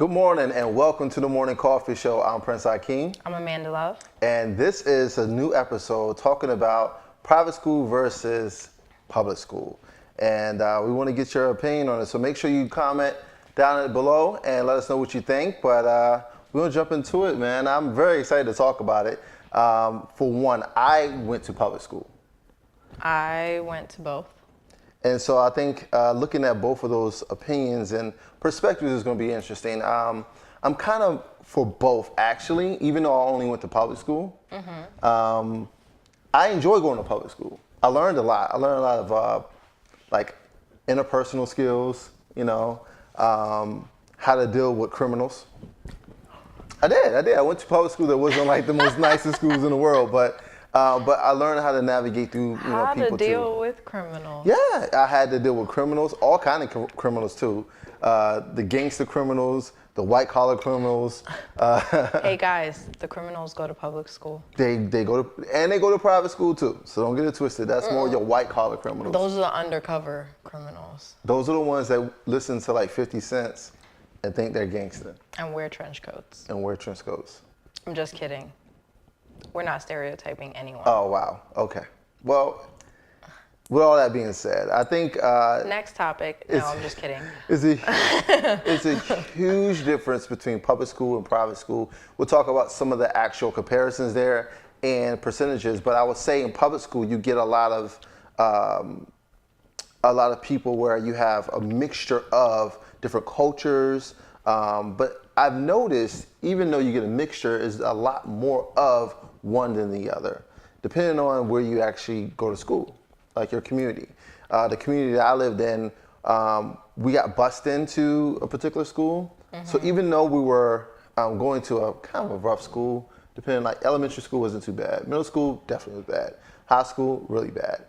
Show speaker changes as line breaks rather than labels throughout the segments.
Good morning and welcome to the Morning Coffee Show. I'm Prince Phakeem.
I'm Amanda Love.
And this is a new episode talking about private school versus public school. And we want to get your opinion on it. So make sure you comment down below and let us know what you think. But we're going to jump into it, man. I'm very excited to talk about it. For one, I went to public school.
I went to both.
And so I think looking at both of those opinions and perspectives is going to be interesting. I'm kind of for both, actually, even though I only went to public school. Mm-hmm. I enjoy going to public school. I learned a lot. I learned a lot of like interpersonal skills, you know, how to deal with criminals. I did. I went to public school that wasn't like the most nicest schools in the world, but I learned how to navigate through, people
How to deal
too.
with criminals.
Yeah, I had to deal with criminals, all kind of criminals too. The gangster criminals, the white collar criminals.
Hey guys, the criminals go to public school.
They go to private school too. So don't get it twisted. That's more your white collar criminals.
Those are the undercover criminals.
Those are the ones that listen to like 50 cents and think they're gangster.
And wear trench coats.
I'm
just kidding. We're not stereotyping anyone.
Oh, wow. Okay. Well, with all that being said, I think...
Next topic. No, I'm just kidding.
It's a huge difference between public school and private school. We'll talk about some of the actual comparisons there and percentages, but I would say in public school, you get a lot of people where you have a mixture of different cultures, but I've noticed, even though you get a mixture, is a lot more of one than the other, depending on where you actually go to school, like your community. The community that I lived in, we got bused into a particular school. Mm-hmm. So even though we were going to a kind of a rough school, depending, like elementary school wasn't too bad. Middle school definitely was bad. High school, really bad.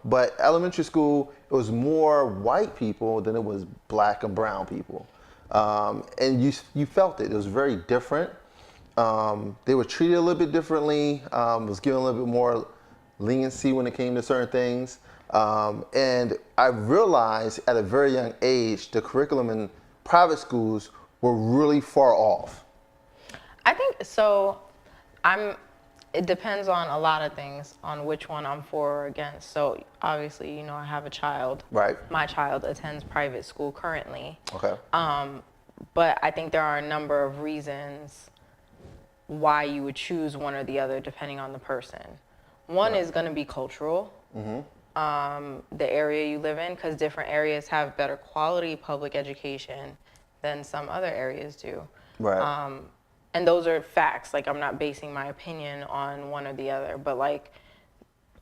But elementary school, it was more white people than it was black and brown people. And you felt it. It was very different. They were treated a little bit differently. Was given a little bit more leniency when it came to certain things. And I realized at a very young age, the curriculum in private schools were really far off.
I think so. It depends on a lot of things, on which one I'm for or against. So obviously, I have a child.
Right.
My child attends private school currently.
Okay.
But I think there are a number of reasons why you would choose one or the other depending on the person. One is going to be cultural. Mm-hmm. The area you live in, because different areas have better quality public education than some other areas do.
Right.
And those are facts. Like, I'm not basing my opinion on one or the other, but like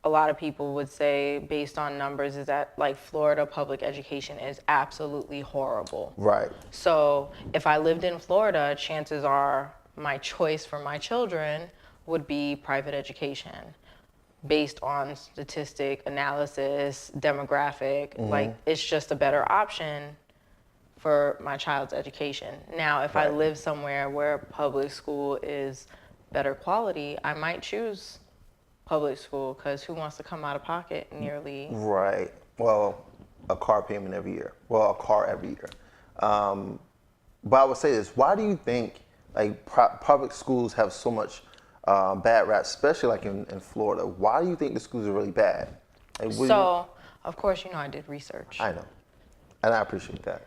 a lot of people would say, based on numbers, is that like Florida public education is absolutely horrible.
Right.
So if I lived in Florida, chances are my choice for my children would be private education based on statistic, analysis, demographic. Mm-hmm. Like, it's just a better option for my child's education. Now, if I live somewhere where public school is better quality, I might choose public school, because who wants to come out of pocket nearly?
Right. Well, a car payment every year. Well, a car every year. But I would say this: why do you think like public schools have so much bad rap, especially like in Florida? Why do you think the schools are really bad? Like,
of course, I did research.
I know, and I appreciate that.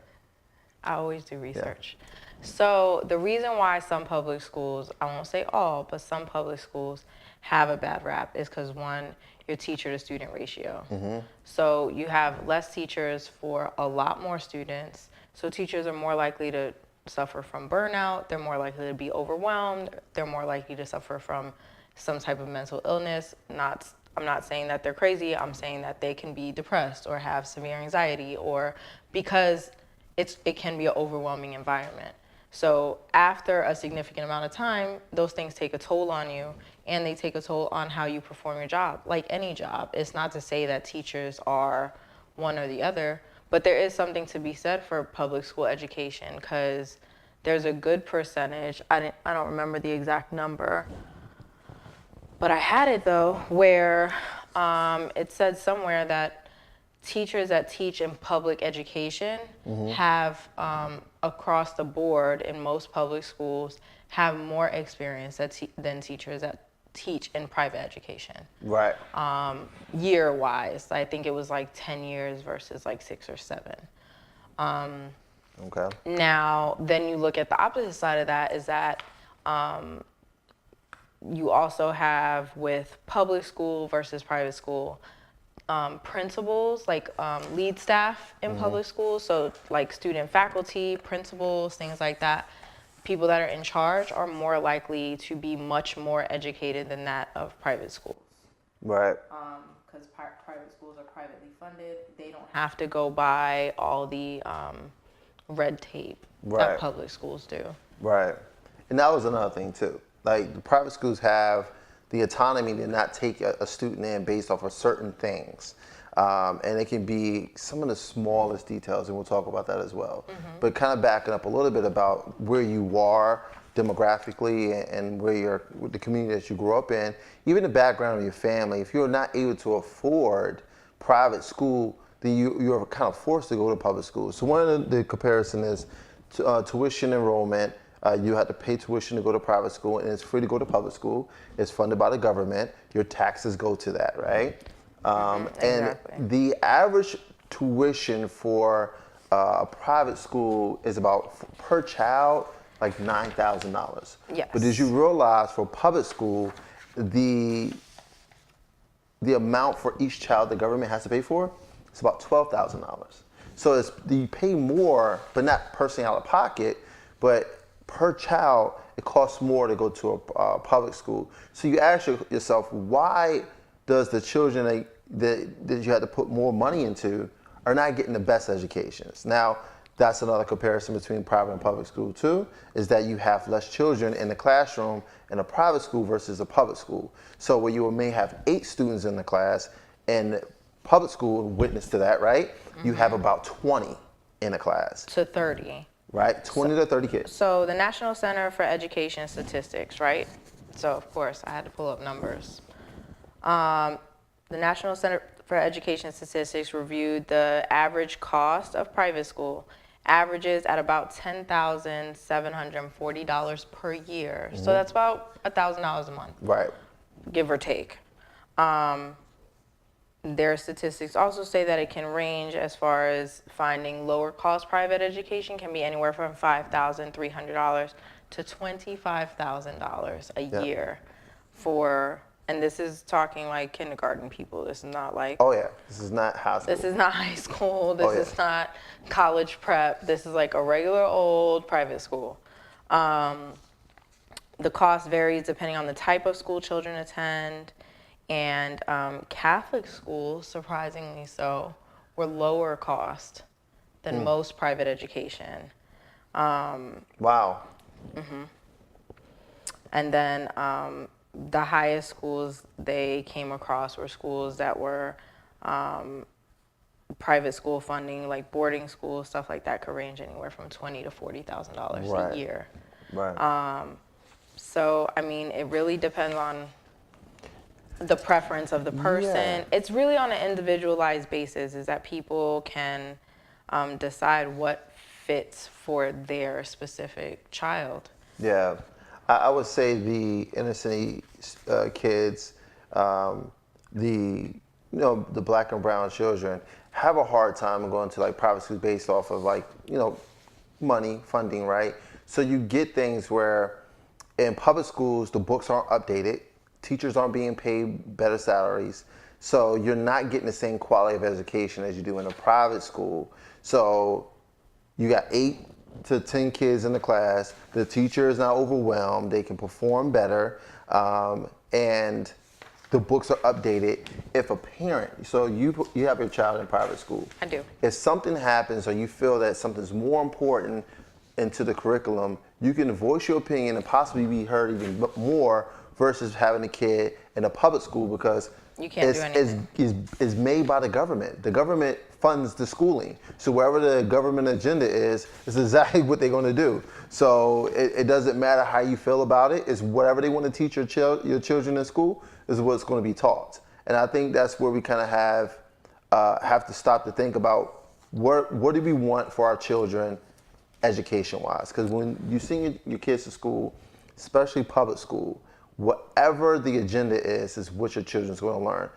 I always do research. Yeah. So the reason why some public schools, I won't say all, but some public schools have a bad rap is because, one, your teacher to student ratio. Mm-hmm. So you have less teachers for a lot more students. So teachers are more likely to suffer from burnout. They're more likely to be overwhelmed. They're more likely to suffer from some type of mental illness. I'm not saying that they're crazy. I'm saying that they can be depressed or have severe anxiety, or because it can be an overwhelming environment. So after a significant amount of time, those things take a toll on you, and they take a toll on how you perform your job, like any job. It's not to say that teachers are one or the other, but there is something to be said for public school education, because there's a good percentage, I don't remember the exact number, but I had it though, where it said somewhere that teachers that teach in public education have across the board in most public schools have more experience than teachers that teach in private education.
Right.
Year wise, I think it was like 10 years versus like 6 or 7.
Okay.
Now, then you look at the opposite side of that is that you also have with public school versus private school, principals, like lead staff in public schools, so like student faculty, principals, things like that, people that are in charge are more likely to be much more educated than that of private schools.
Right.
Because private schools are privately funded, they don't have to go by all the red tape
Right.
that public schools do.
Right. And that was another thing too. Like the private schools have the autonomy to not take a student in based off of certain things. And it can be some of the smallest details, and we'll talk about that as well. But kind of backing up a little bit about where you are demographically and where the community that you grew up in, even the background of your family. If you're not able to afford private school, then you're kind of forced to go to public school. So one of the comparison is tuition enrollment. You have to pay tuition to go to private school, and it's free to go to public school. It's funded by the government. Your taxes go to that, right?
Exactly.
And the average tuition for a private school is about, per child, like $9,000.
Yes.
But as you realize, for public school, the amount for each child the government has to pay for is about $12,000. So you pay more, but not personally out of pocket, but per child, it costs more to go to a public school. So you ask yourself, why does the children that you had to put more money into are not getting the best educations? Now, that's another comparison between private and public school too, is that you have less children in the classroom in a private school versus a public school. So where you may have 8 students in the class, and public school, witness to that, right? You have about 20 in a class.
To 30.
Right, 20 to 30 kids.
So the National Center for Education Statistics, right? So of course I had to pull up numbers. The National Center for Education Statistics reviewed the average cost of private school, averages at about $10,740 per year. So that's about $1,000 a month.
Right.
Give or take. Their statistics also say that it can range as far as finding lower cost private education can be anywhere from $5,300 to $25,000 a year for, and this is talking like kindergarten people. This is not like,
Oh yeah, this is not high school.
this is not high school. This
yeah.
is not college prep. This is like a regular old private school. The cost varies depending on the type of school children attend. And Catholic schools, surprisingly so, were lower cost than most private education.
Wow.
And then the highest schools they came across were schools that were private school funding, like boarding schools, stuff like that, could range anywhere from $20,000 to $40,000
Right.
a year.
Right.
So, I mean, it really depends on the preference of the person.
Yeah.
It's really on an individualized basis, is that people can decide what fits for their specific child.
Yeah, I would say the inner city kids, the black and brown children have a hard time going to like private schools based off of like money, funding, right? So you get things where in public schools the books aren't updated, teachers aren't being paid better salaries, so you're not getting the same quality of education as you do in a private school. So you got 8 to 10 kids in the class, the teacher is not overwhelmed, they can perform better, and the books are updated. If a parent, so you have your child in private school.
I do.
If something happens or you feel that something's more important into the curriculum, you can voice your opinion and possibly be heard even more versus having a kid in a public school, because
You can't do anything.
it's made by the government. The government funds the schooling. So wherever the government agenda is exactly what they're going to do. So it doesn't matter how you feel about it. It's whatever they want to teach your children in school is what's going to be taught. And I think that's where we kind of have to stop to think about what do we want for our children education-wise. Because when you send your kids to school, especially public school, whatever the agenda is what your children's going to learn.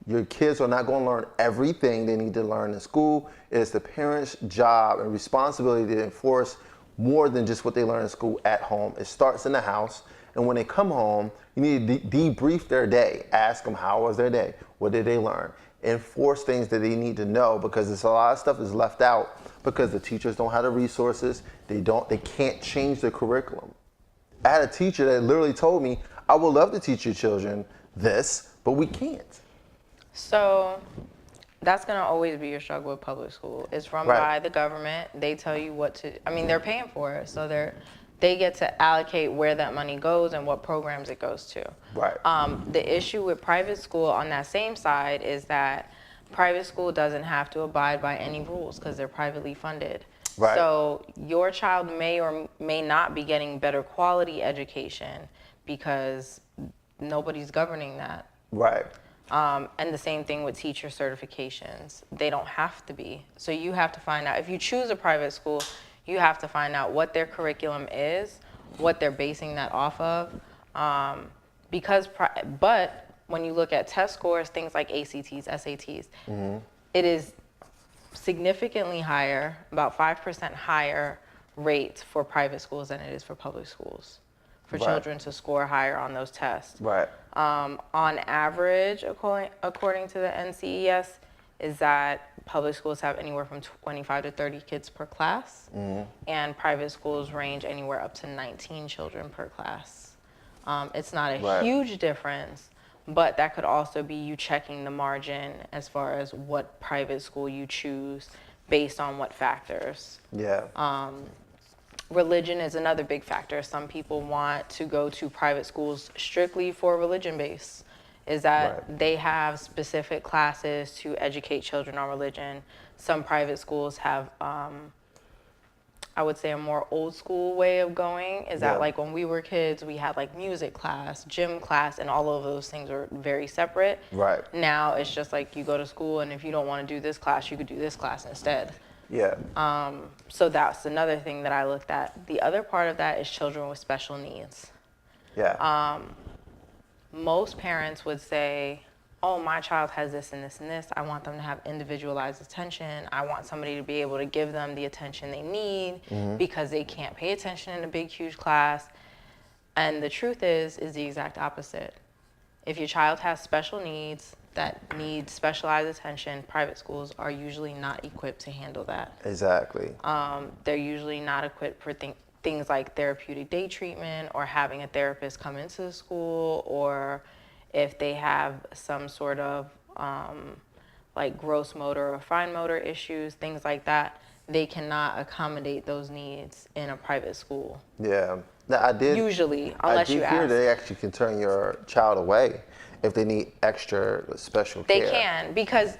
Your kids are not going to learn everything they need to learn in school. It is the parents' job and responsibility to enforce more than just what they learn in school at home. It starts in the house, and when they come home, you need to debrief their day. Ask them, how was their day? What did they learn? Enforce things that they need to know, because there's a lot of stuff is left out because the teachers don't have the resources. They can't change the curriculum. I had a teacher that literally told me, I would love to teach your children this, but we can't.
So that's going to always be your struggle with public school. It's run by the government. They tell you what to, I mean, they're paying for it. So they get to allocate where that money goes and what programs it goes to.
Right.
The issue with private school on that same side is that private school doesn't have to abide by any rules because they're privately funded.
Right.
So your child may or may not be getting better quality education because nobody's governing that.
Right.
And the same thing with teacher certifications. They don't have to be. So you have to find out, if you choose a private school, you have to find out what their curriculum is, what they're basing that off of. But when you look at test scores, things like ACTs, SATs, it is significantly higher, about 5% higher rates for private schools than it is for public schools, for children to score higher on those tests.
Right.
On average, according to the NCES, is that public schools have anywhere from 25 to 30 kids per class, and private schools range anywhere up to 19 children per class. It's not a huge difference, but that could also be you checking the margin as far as what private school you choose based on what factors.
Yeah.
Religion is another big factor. Some people want to go to private schools strictly for religion base. Is that they have specific classes to educate children on religion. Some private schools have, I would say, a more old school way of going. Is that like when we were kids, we had like music class, gym class, and all of those things were very separate.
Right.
Now it's just like you go to school, and if you don't want to do this class, you could do this class instead.
Yeah.
So that's another thing that I looked at. The other part of that is children with special needs.
Yeah.
Most parents would say, oh, my child has this and this and this. I want them to have individualized attention. I want somebody to be able to give them the attention they need because they can't pay attention in a big, huge class. And the truth is the exact opposite. If your child has special needs that need specialized attention, private schools are usually not equipped to handle that.
Exactly.
They're usually not equipped for things like therapeutic day treatment or having a therapist come into the school, or if they have some sort of like gross motor or fine motor issues, things like that, they cannot accommodate those needs in a private school.
Yeah. Now,
Usually, unless you ask.
I did hear they actually can turn your child away if they need extra special care.
They can, because,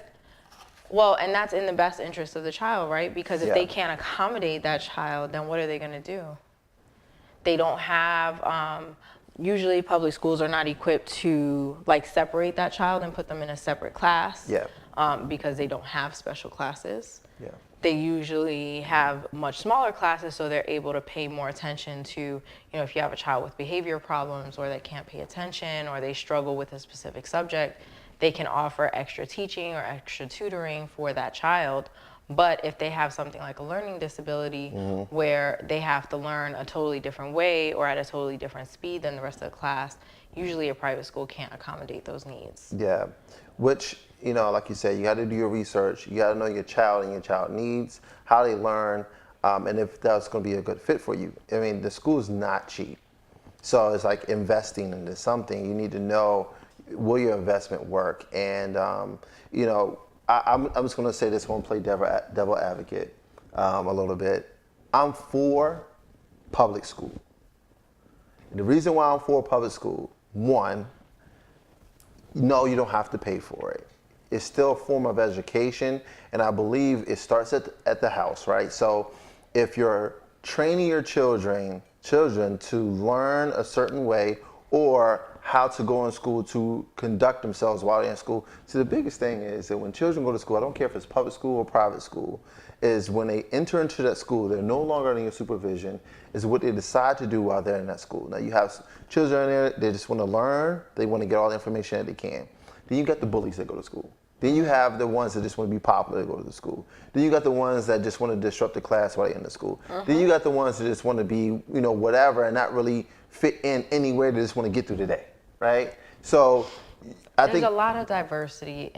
well, and that's in the best interest of the child, right? Because if they can't accommodate that child, then what are they going to do? They don't have, usually public schools are not equipped to like separate that child and put them in a separate class because they don't have special classes.
Yeah.
They usually have much smaller classes, so they're able to pay more attention to, you know, if you have a child with behavior problems or they can't pay attention or they struggle with a specific subject, they can offer extra teaching or extra tutoring for that child. But if they have something like a learning disability where they have to learn a totally different way or at a totally different speed than the rest of the class, usually a private school can't accommodate those needs.
Yeah, which, you know, like you said, you got to do your research. You got to know your child and your child needs, how they learn, and if that's going to be a good fit for you. I mean, the school is not cheap. So it's like investing into something. You need to know, will your investment work? And, you know, I'm just going to say this, I'm going to play devil advocate a little bit. I'm for public school. And the reason why I'm for public school, one, no, you don't have to pay for it. It's still a form of education, and I believe it starts at the house, right? So if you're training your children to learn a certain way or how to go in school, to conduct themselves while they're in school. So the biggest thing is that when children go to school, I don't care if it's public school or private school, is when they enter into that school, they're no longer under your supervision, is what they decide to do while they're in that school. Now you have children in there, they just want to learn, they want to get all the information that they can. Then you got the bullies that go to school. Then you have the ones that just want to be popular to go to the school. Then you got the ones that just want to disrupt the class while they're in the school. Then you got the ones that just want to be, whatever and not really fit in anywhere. They just want to get through the day, right? So I think
there's a lot of diversity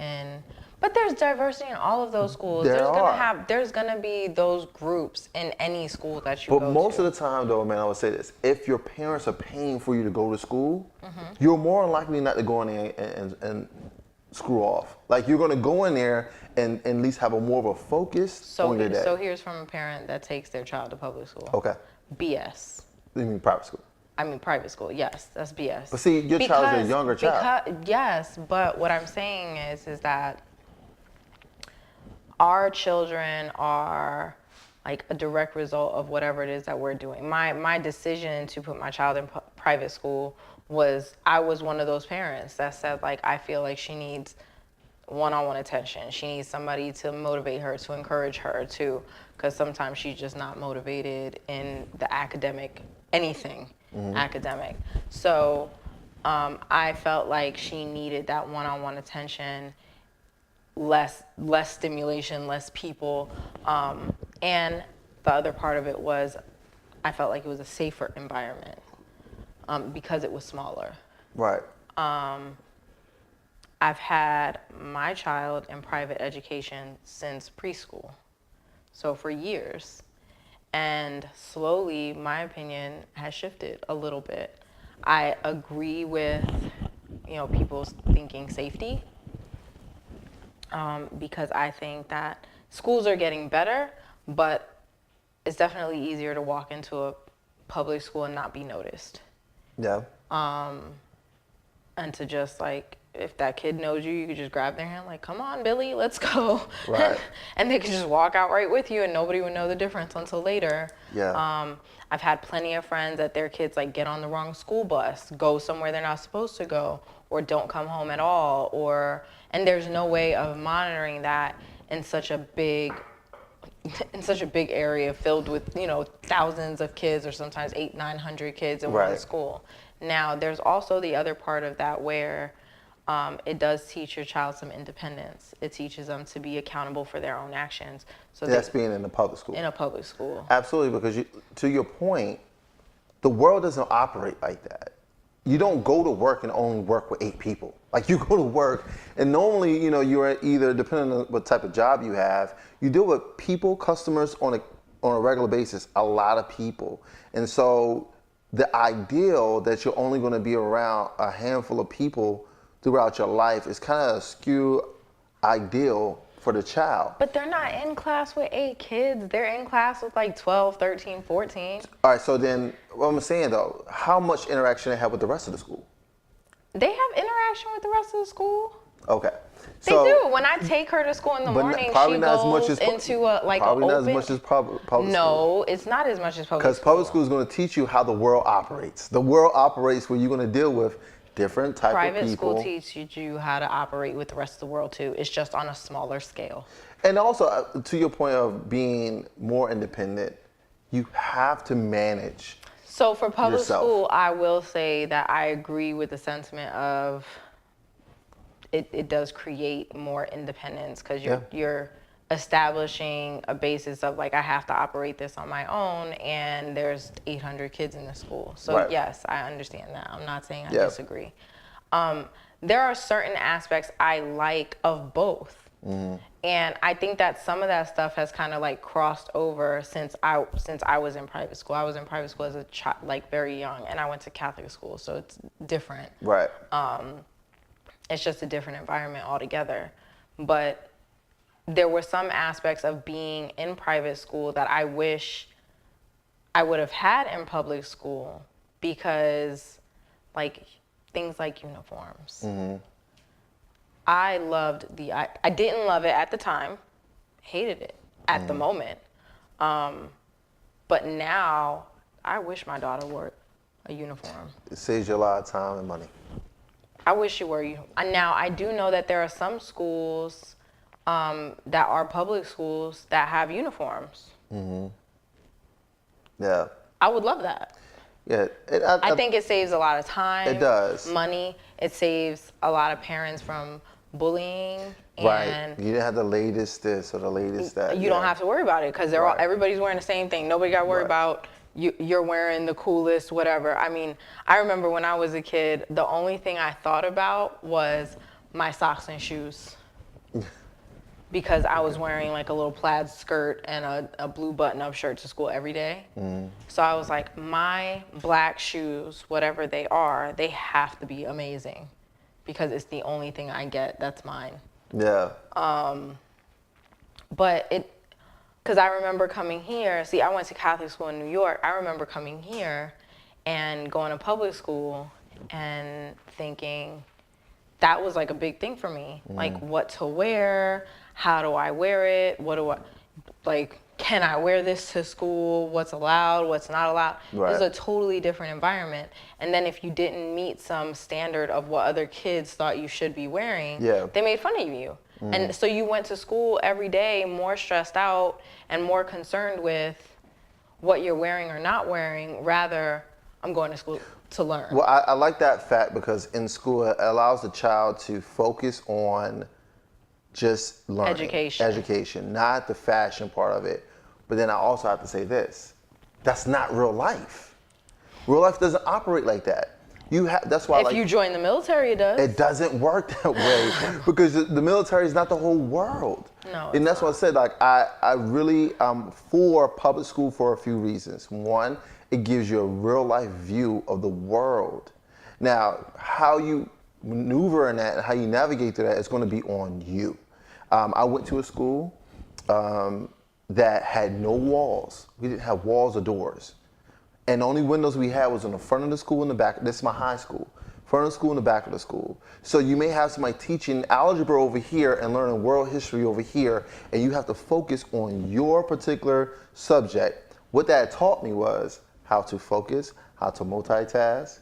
but there's diversity in all of those schools. There's gonna be those groups in any school that you go to.
But most of the time, though, man, I would say this: if your parents are paying for you to go to school, you're more likely not to go in there and screw off. Like you're going to go in there and at least have more of a focus on your day.
So here's from a parent that takes their child to public school.
Okay.
BS.
You mean private school?
I mean private school. Yes, that's BS.
But see, your child is a younger child.
Yes, but what I'm saying is that our children are like a direct result of whatever it is that we're doing. My decision to put my child in private school I was one of those parents that said, like, I feel like she needs one-on-one attention. She needs somebody to motivate her, to encourage her, because sometimes she's just not motivated in the academic, anything academic. So I felt like she needed that one-on-one attention, less stimulation, less people. And the other part of it was I felt like it was a safer environment. Because it was smaller.
Right.
I've had my child in private education since preschool, so for years. And slowly, my opinion has shifted a little bit. I agree with, people thinking safety, because I think that schools are getting better, but it's definitely easier to walk into a public school and not be noticed.
Yeah.
And to just if that kid knows you, you could just grab their hand, like, come on, Billy, let's go.
Right.
And they could just walk out right with you and nobody would know the difference until later.
Yeah.
I've had plenty of friends that their kids get on the wrong school bus, go somewhere they're not supposed to go, or don't come home at all, and there's no way of monitoring that in such a big area filled with, thousands of kids, or sometimes 800-900 kids in one school. Now, there's also the other part of that where it does teach your child some independence. It teaches them to be accountable for their own actions. So
that's being in a public school.
In a public school.
Absolutely, because to your point, the world doesn't operate like that. You don't go to work and only work with 8 people. Like you go to work and normally, you're either, depending on what type of job you have, you deal with people, customers on a regular basis, a lot of people. And so the ideal that you're only going to be around a handful of people throughout your life is kind of a skew ideal for the child.
But they're not in class with 8 kids. They're in class with 12, 13, 14.
All right, so then what I'm saying though, how much interaction they have with the rest of the school?
They have interaction with the rest of the school.
Okay.
They do. When I take her to school in the morning, she goes into
probably not as much as public school.
No, it's not as much as public school.
Because public school is going to teach you how the world operates. The world operates where you're going to deal with different type of people.
Private school teaches you how to operate with the rest of the world too. It's just on a smaller scale.
And also, to your point of being more independent, you have to manage.
So for public
yourself.
school, I will say that I agree with the sentiment of it does create more independence because you're establishing a basis of I have to operate this on my own, and there's 800 kids in the school. So yes, I understand that. I'm not saying I disagree. There are certain aspects I like of both. And I think that some of that stuff has kind of crossed over since I was in private school. I was in private school as a child, very young, and I went to Catholic school, so it's different.
Right.
It's just a different environment altogether. But there were some aspects of being in private school that I wish I would have had in public school because, things like uniforms. I loved I didn't love it at the time, hated it at the moment. But now I wish my daughter wore a uniform.
It saves you a lot of time and money.
I wish it were you. Now, I do know that there are some schools that are public schools that have uniforms.
Yeah.
I would love that.
Yeah.
I think it saves a lot of time.
It does.
Money. It saves a lot of parents from bullying.
Right.
And
You didn't have the latest this or the latest that.
you don't have to worry about it because everybody's wearing the same thing. Nobody got to worry about you're wearing the coolest whatever. I mean, I remember when I was a kid, the only thing I thought about was my socks and shoes. Because I was wearing like a little plaid skirt and a blue button-up shirt to school every day. So I was like, my black shoes, whatever they are, they have to be amazing because it's the only thing I get that's mine.
Yeah.
But because I remember coming here, see, I went to Catholic school in New York. I remember coming here and going to public school and thinking that was like a big thing for me. Like what to wear, how do I wear it, can I wear this to school, what's allowed, what's not allowed.
Right.
It's a totally different environment. And then if you didn't meet some standard of what other kids thought you should be wearing, they made fun of you. And so you went to school every day more stressed out and more concerned with what you're wearing or not wearing, rather I'm going to school to learn.
Well, I like that fact because in school it allows the child to focus on just learning. Education, not the fashion part of it. But then I also have to say this, that's not real life. Real life doesn't operate like that. That's why
if you join the military, it does.
It doesn't work that way because the military is not the whole world.
No,
and that's what I said. Like I really for public school for a few reasons. One, it gives you a real life view of the world. Now, how you maneuver in that and how you navigate through that is going to be on you. I went to a school that had no walls. We didn't have walls or doors. And the only windows we had was in the front of the school and the back. This is my high school. Front of the school and the back of the school. So you may have somebody teaching algebra over here and learning world history over here, and you have to focus on your particular subject. What that taught me was how to focus, how to multitask.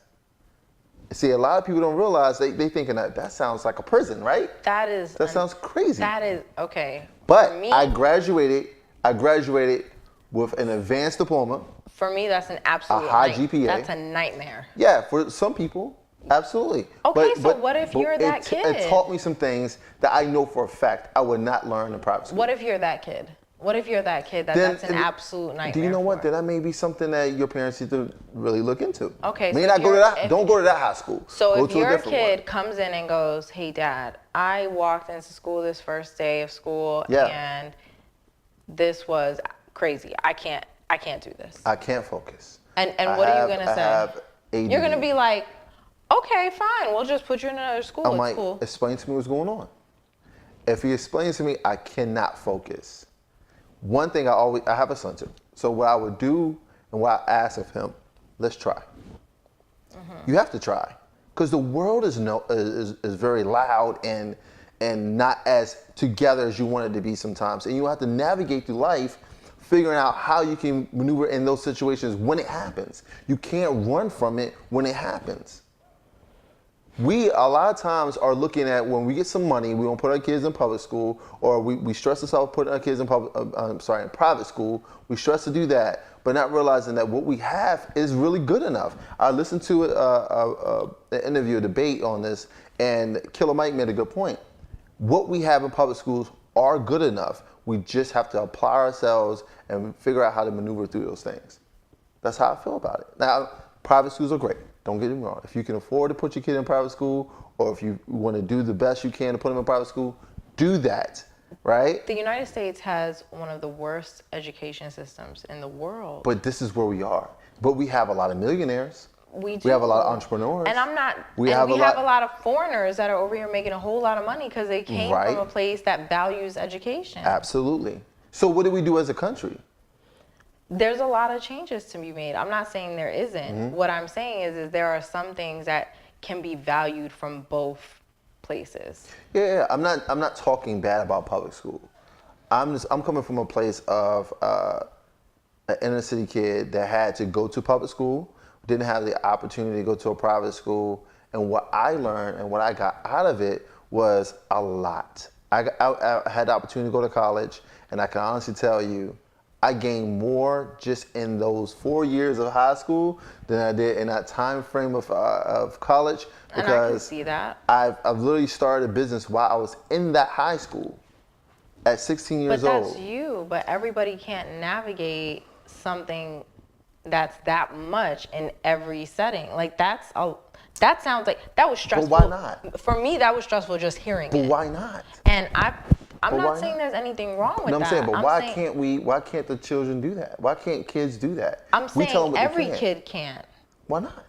See, a lot of people don't realize they thinking that sounds like a prison, right? That sounds crazy.
That is, okay.
But for me, I graduated with an advanced diploma.
For me, that's an absolute
high GPA.
That's a nightmare.
Yeah, for some people, absolutely.
Okay, but what if you're that kid?
It taught me some things that I know for a fact I would not learn in private school.
What if you're that kid? What if you're that kid that's an absolute nightmare?
Do you know what? Then that may be something that your parents need to really look into.
Okay.
May not go to that. Don't go to that high school.
So if your kid comes in and goes, "Hey, Dad, I walked into school this first day of school, and this was crazy. I can't do this.
I can't focus."
And what are you gonna say? You're gonna be like, "Okay, fine. We'll just put you in another school.
I'm like, explain to me what's going on. If he explains to me, I cannot focus. One thing I have a son too. So what I would do and what I ask of him, let's try. You have to try, because the world is very loud and not as together as you want it to be sometimes, and you have to navigate through life, figuring out how you can maneuver in those situations when it happens. You can't run from it when it happens. We a lot of times are looking at when we get some money, we want to put our kids in public school, or we stress ourselves putting our kids in in private school. We stress to do that, but not realizing that what we have is really good enough. I listened to an interview, a debate on this, and Killer Mike made a good point. What we have in public schools are good enough. We just have to apply ourselves and figure out how to maneuver through those things. That's how I feel about it. Now, private schools are great. Don't get me wrong. If you can afford to put your kid in private school, or if you want to do the best you can to put them in private school, do that, right?
The United States has one of the worst education systems in the world.
But this is where we are. But we have a lot of millionaires.
We do.
We have a lot of entrepreneurs.
And we have a lot of foreigners that are over here making a whole lot of money because they came from a place that values education.
Absolutely. So what do we do as a country?
There's a lot of changes to be made. I'm not saying there isn't. Mm-hmm. What I'm saying is there are some things that can be valued from both places.
Yeah, I'm not talking bad about public school. I'm coming from a place of an inner city kid that had to go to public school, didn't have the opportunity to go to a private school. And what I learned and what I got out of it was a lot. I had the opportunity to go to college, and I can honestly tell you, I gained more just in those 4 years of high school than I did in that time frame of college.
And I can
Because
see that.
I've literally started a business while I was in that high school at 16 years
But
old.
that's you. But everybody can't navigate something that's that much in every setting. Like that sounds like that was stressful.
But why not?
For me, that was stressful just hearing
But
it.
why not?
And I'm
But
not
why
saying
not?
there's anything wrong with
No, I'm
that.
saying, but why can't the children do that? Why can't kids do that?
I'm
We tell them
saying
what they
every
can't.
kid can't.
Why not?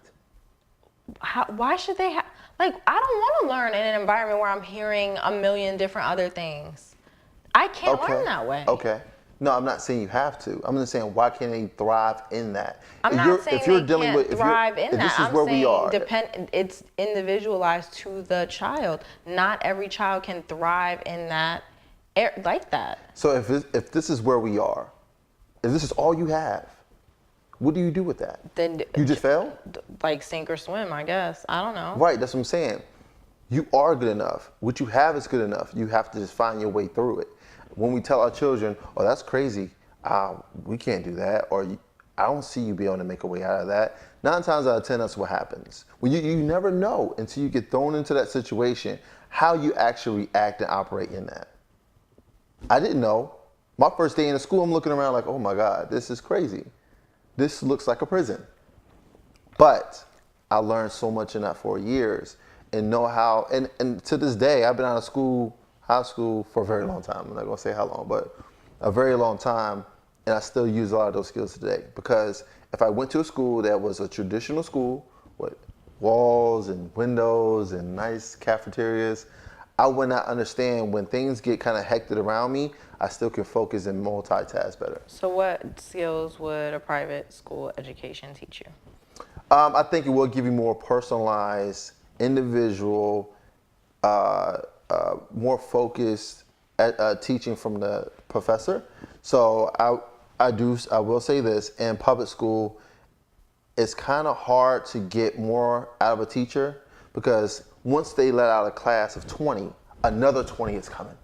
Why should they have? Like, I don't want to learn in an environment where I'm hearing a million different other things. I can't learn that way.
Okay. No, I'm not saying you have to. I'm just saying, why can't they thrive in that?
I'm not saying they can't thrive in that.
This is
I'm
where we are.
saying it's individualized to the child. Not every child can thrive in that like that.
So if this is where we are, if this is all you have, what do you do with that?
Then
You just fail?
like sink or swim, I guess. I don't know.
Right, that's what I'm saying. You are good enough. What you have is good enough. You have to just find your way through it. When we tell our children, oh, that's crazy, we can't do that, or I don't see you being able to make a way out of that, 9 times out of 10, that's what happens. Well, you never know until you get thrown into that situation how you actually react and operate in that. I didn't know. My first day in the school, I'm looking around like, oh my God, this is crazy. This looks like a prison. But I learned so much in that 4 years and know how, and to this day, I've been out of school, high school for a very long time. I'm not gonna say how long, but a very long time, and I still use a lot of those skills today. Because if I went to a school that was a traditional school with walls and windows and nice cafeterias, I would not understand when things get kind of hectic around me, I still can focus and multitask better.
So what skills would a private school education teach you?
I think it will give you more personalized, individual, more focused teaching from the professor. So I will say this, in public school, it's kind of hard to get more out of a teacher because once they let out a class of 20, another 20 is coming.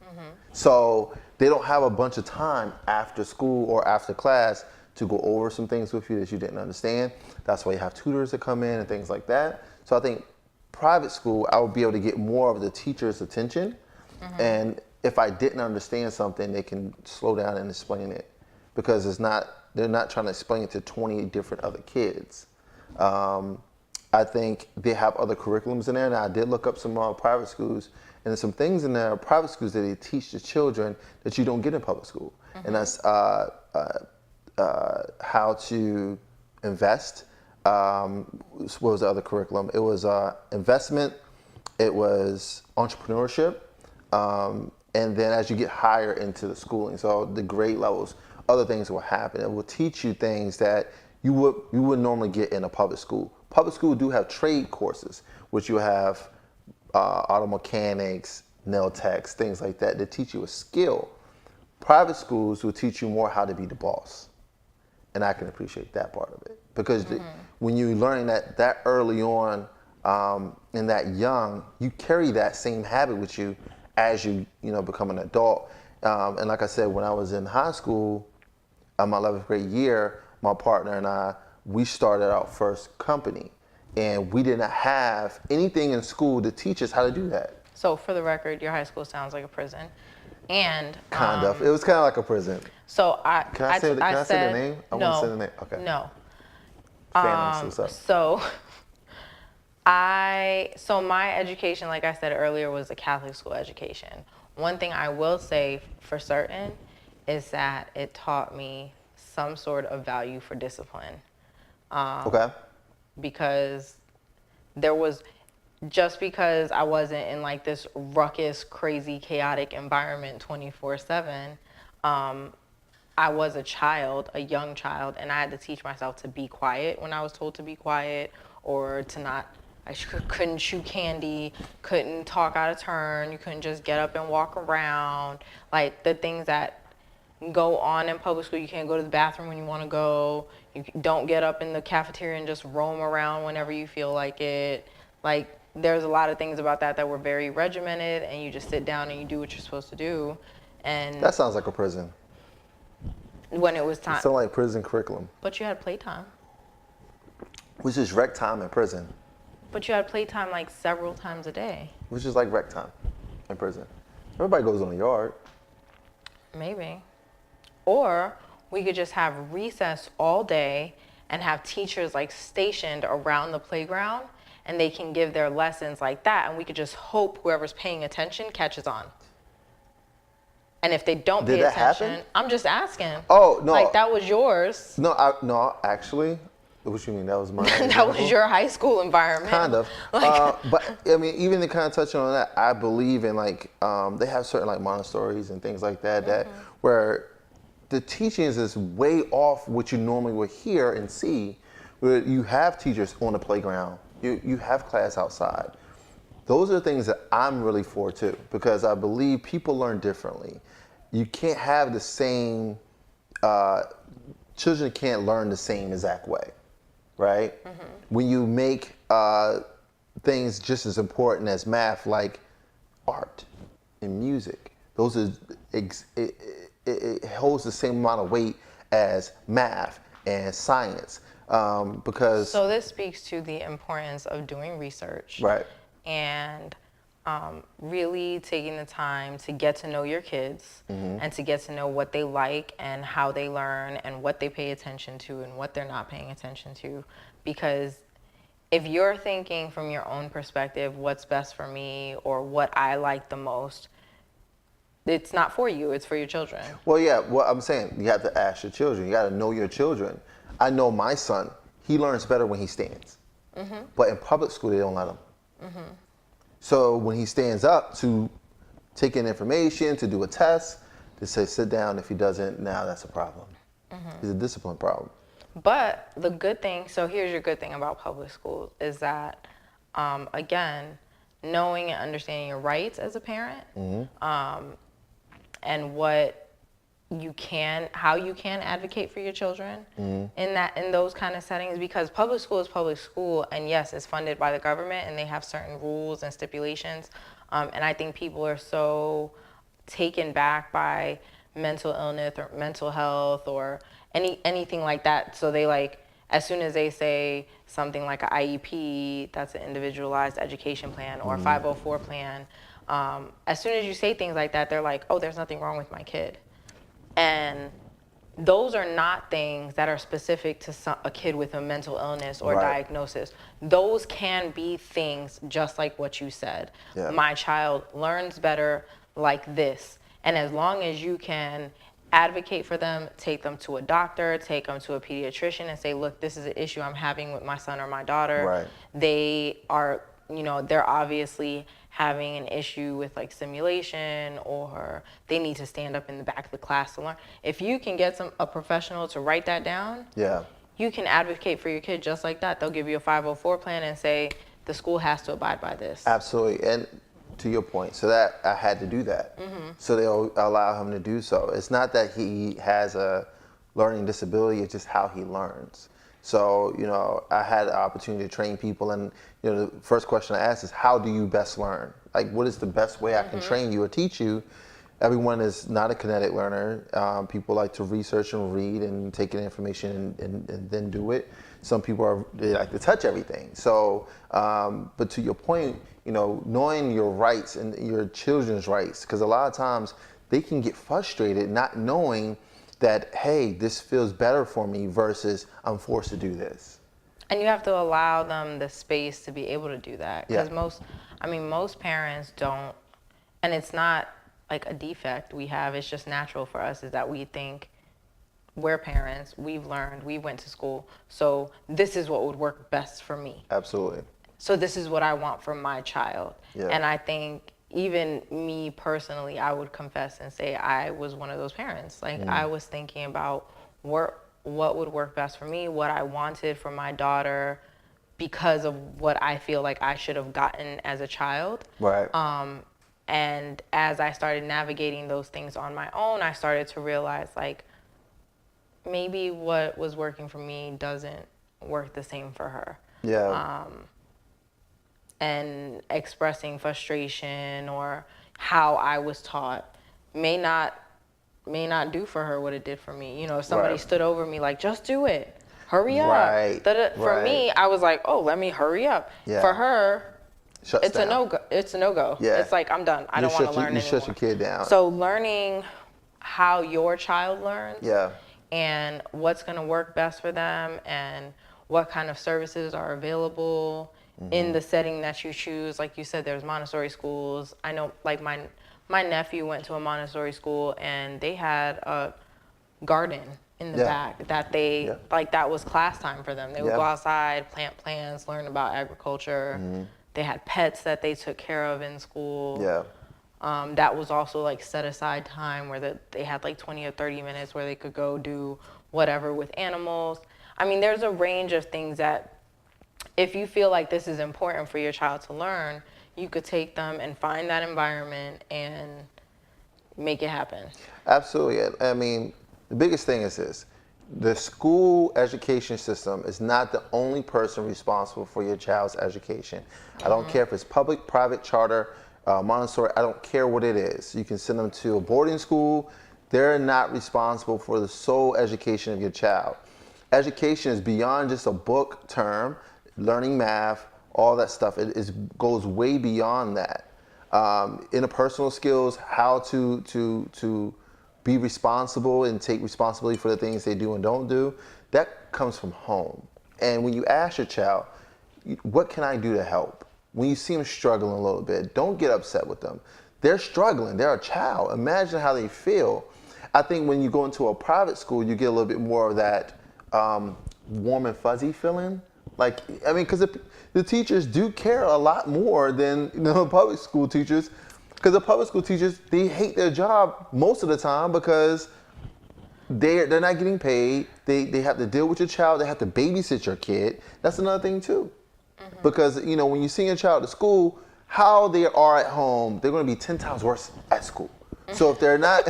Mm-hmm. So they don't have a bunch of time after school or after class to go over some things with you that you didn't understand. That's why you have tutors that come in and things like that. So I think private school, I would be able to get more of the teacher's attention. Mm-hmm. And if I didn't understand something, they can slow down and explain it because they're not trying to explain it to 20 different other kids. I think they have other curriculums in there. Now, I did look up some private schools, and there's some things in there, private schools, that they teach the children that you don't get in public school. Mm-hmm. And that's how to invest. What was the other curriculum? It was investment, it was entrepreneurship, and then as you get higher into the schooling, so the grade levels, other things will happen. It will teach you things that you wouldn't normally get in a public school. Public school do have trade courses, which you have auto mechanics, nail techs, things like that. They teach you a skill. Private schools will teach you more how to be the boss. And I can appreciate that part of it. Because when you're learning that early on and that young, you carry that same habit with you as you become an adult. And like I said, when I was in high school, my 11th grade year, my partner and I, we started our first company. And we didn't have anything in school to teach us how to do that.
So for the record, your high school sounds like a prison. And
kind of. It was kind of like a prison.
So
Can I say the name? I want to say the name. Okay.
No.
So
my education, like I said earlier, was a Catholic school education. One thing I will say for certain is that it taught me some sort of value for discipline.
Okay.
Because just because I wasn't in like this ruckus, crazy, chaotic environment 24/7, I was a young child, and I had to teach myself to be quiet when I was told to be quiet, or to not. Couldn't chew candy, couldn't talk out of turn. You couldn't just get up and walk around. Like the things that go on in public school. You can't go to the bathroom when you want to go. You don't get up in the cafeteria and just roam around whenever you feel like it. Like, there's a lot of things about that were very regimented, and you just sit down and you do what you're supposed to do. And
That sounds like a prison.
when it was time.
It sounds like prison curriculum.
But you had playtime.
Which is rec time in prison.
But you had playtime like several times a day.
Which is like rec time in prison. Everybody goes on the yard.
Maybe. Or we could just have recess all day and have teachers like stationed around the playground, and they can give their lessons like that, and we could just hope whoever's paying attention catches on. And if they don't pay attention,
happen?
I'm just asking.
Oh, no.
Like, that was yours.
No, actually, what you mean? That was mine.
That was your high school environment.
Kind of. But I mean, even to kind of touch on that, I believe in like, they have certain like Montessori's and things like that, where the teachings is way off what you normally would hear and see, where you have teachers on the playground, you have class outside. Those are the things that I'm really for too, because I believe people learn differently. You can't have the same, children can't learn the same exact way, right? When you make things just as important as math, like art and music, those are, it holds the same amount of weight as math and science, because.
So this speaks to the importance of doing research.
Right.
And really taking the time to get to know your kids and to get to know what they like and how they learn and what they pay attention to and what they're not paying attention to. Because if you're thinking from your own perspective, what's best for me or what I like the most, it's not for you, it's for your children.
Well, yeah, well, I'm saying you have to ask your children. You got to know your children. I know my son, he learns better when he stands. But in public school, they don't let him. So when he stands up to take in information, to do a test, they say sit down. If he doesn't, now that's a problem. It's a discipline problem.
But the good thing, so here's your good thing about public schools, is that, again, knowing and understanding your rights as a parent, and what you can, how you can advocate for your children in those kind of settings, because public school is public school, and yes, it's funded by the government, and they have certain rules and stipulations, and I think people are so taken back by mental illness or mental health or anything like that, so they like, as soon as they say something like an IEP, that's an individualized education plan, or a 504 plan, as soon as you say things like that, they're like, oh, there's nothing wrong with my kid. And those are not things that are specific to a kid with a mental illness or diagnosis. Those can be things just like what you said. Yeah. My child learns better like this. And as long as you can advocate for them, take them to a doctor, take them to a pediatrician and say, look, this is an issue I'm having with my son or my daughter. Right. They are, they're obviously having an issue with like simulation, or they need to stand up in the back of the class to learn. If you can get a professional to write that down, you can advocate for your kid just like that. They'll give you a 504 plan and say the school has to abide by this.
Absolutely. And to your point, so that I had to do that. So they'll allow him to do so. It's not that he has a learning disability, it's just how he learns. So, I had the opportunity to train people, and, the first question I asked is, how do you best learn? Like, what is the best way I can train you or teach you? Everyone is not a kinetic learner. People like to research and read and take in information and then do it. Some people they like to touch everything. So, but to your point, knowing your rights and your children's rights, because a lot of times they can get frustrated not knowing that, hey, this feels better for me versus I'm forced to do this.
And you have to allow them the space to be able to do that. Because most parents don't, and it's not like a defect we have, it's just natural for us, is that we think we're parents, we've learned, we went to school, so this is what would work best for me.
Absolutely.
So this is what I want for my child. Yeah. And I think even me personally, I would confess and say I was one of those parents. Like I was thinking about what would work best for me, what I wanted for my daughter, because of what I feel like I should have gotten as a child.
Right.
And as I started navigating those things on my own, I started to realize like maybe what was working for me doesn't work the same for her.
Yeah.
And expressing frustration or how I was taught may not do for her what it did for me. You know, if somebody
Right.
stood over me like, just do it, hurry up.
Right.
For me, I was like, oh, let me hurry up.
Yeah.
For her,
Shuts
it's
down.
a no-go. It's a no-go.
Yeah.
It's like, I'm done. I don't want to learn anymore.
You shut your kid down.
So learning how your child learns
Yeah.
and what's going to work best for them and what kind of services are available in the setting that you choose. Like you said, there's Montessori schools. I know, like my nephew went to a Montessori school and they had a garden in the back that they like, that was class time for them. They would go outside, plant plants, learn about agriculture. They had pets that they took care of in school.
Yeah.
That was also like set aside time where they had like 20 or 30 minutes where they could go do whatever with animals. I mean, there's a range of things that if you feel like this is important for your child to learn, you could take them and find that environment and make it happen.
Absolutely. I mean, the biggest thing is this. The school education system is not the only person responsible for your child's education. I don't care if it's public, private, charter, Montessori, I don't care what it is. You can send them to a boarding school. They're not responsible for the sole education of your child. Education is beyond just a book term, learning math, all that stuff. Goes way beyond that. Interpersonal skills, how to be responsible and take responsibility for the things they do and don't do, that comes from home. And when you ask your child, what can I do to help? When you see them struggling a little bit, don't get upset with them. They're struggling, they're a child. Imagine how they feel. I think when you go into a private school, you get a little bit more of that warm and fuzzy feeling. Like, I mean, because the teachers do care a lot more than public school teachers. Because the public school teachers, they hate their job most of the time because they're not getting paid. They have to deal with your child. They have to babysit your kid. That's another thing too. Because when you send your child to school, how they are at home, they're going to be 10 times worse at school. So if they're not,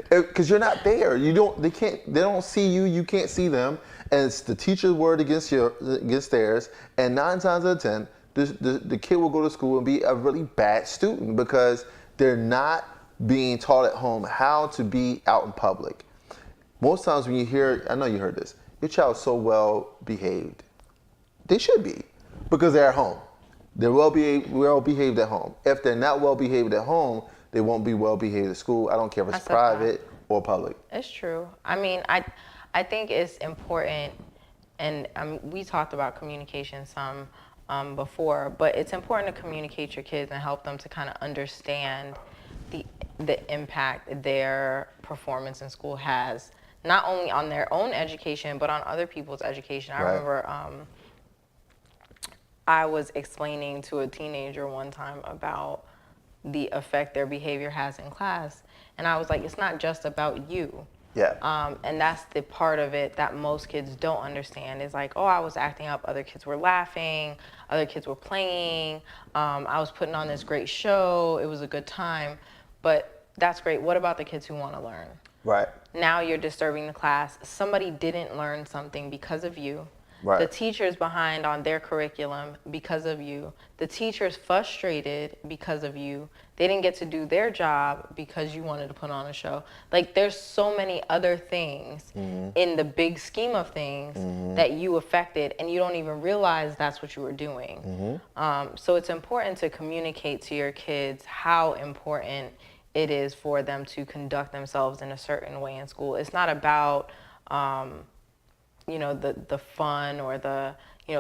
because you're not there, they don't see you, you can't see them, and it's the teacher's word against theirs. And 9 times out of 10, the kid will go to school and be a really bad student because they're not being taught at home how to be out in public. Most times when you hear, I know you heard this, your child's so well behaved. They should be, because they're at home. They're well behaved at home. If they're not well behaved at home, they won't be well behaved at school. I don't care if it's private or public.
It's true. I mean, I think it's important, and we talked about communication some before, but it's important to communicate your kids and help them to kind of understand the impact their performance in school has, not only on their own education, but on other people's education. I remember I was explaining to a teenager one time about the effect their behavior has in class. And I was like, it's not just about you.
Yeah.
And that's the part of it that most kids don't understand. Is like, oh, I was acting up, other kids were laughing, other kids were playing, I was putting on this great show, it was a good time. But that's great. What about the kids who want to learn?
Right.
Now you're disturbing the class. Somebody didn't learn something because of you.
Right.
The teacher's behind on their curriculum because of you. The teacher's frustrated because of you. They didn't get to do their job because you wanted to put on a show. Like, there's so many other things in the big scheme of things that you affected, and you don't even realize that's what you were doing. So it's important to communicate to your kids how important it is for them to conduct themselves in a certain way in school. It's not about the fun or the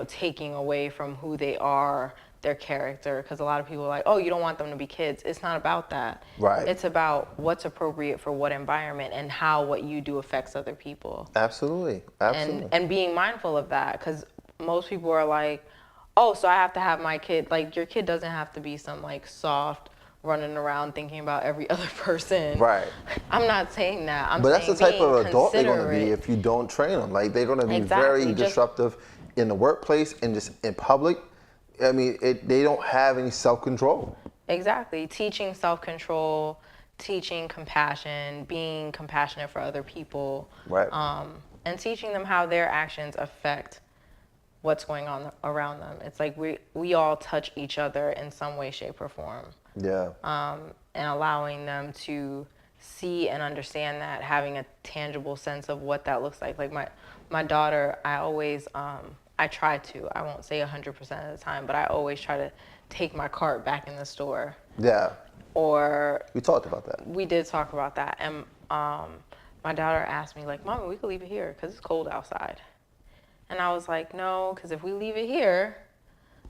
taking away from who they are, their character, because a lot of people are like, oh, you don't want them to be kids. It's not about that.
Right.
It's about what's appropriate for what environment and how what you do affects other people.
Absolutely.
And being mindful of that, because most people are like, oh, so I have to have my kid, like, your kid doesn't have to be some like soft running around thinking about every other person.
Right.
I'm not saying that.
But that's the type of adult they're going to be if you don't train them. Like, they're going to be very disruptive in the workplace and just in public. I mean, they don't have any self-control.
Exactly. Teaching self-control, teaching compassion, being compassionate for other people,
Right.
and teaching them how their actions affect what's going on around them. It's like we all touch each other in some way, shape, or form.
Yeah.
And allowing them to see and understand that, having a tangible sense of what that looks like. Like my daughter, I always, I try to, I won't say 100% of the time, but I always try to take my cart back in the store.
Yeah.
Or
We talked about that.
we did talk about that. And my daughter asked me, like, Mama, we could leave it here because it's cold outside. And I was like, no, because if we leave it here,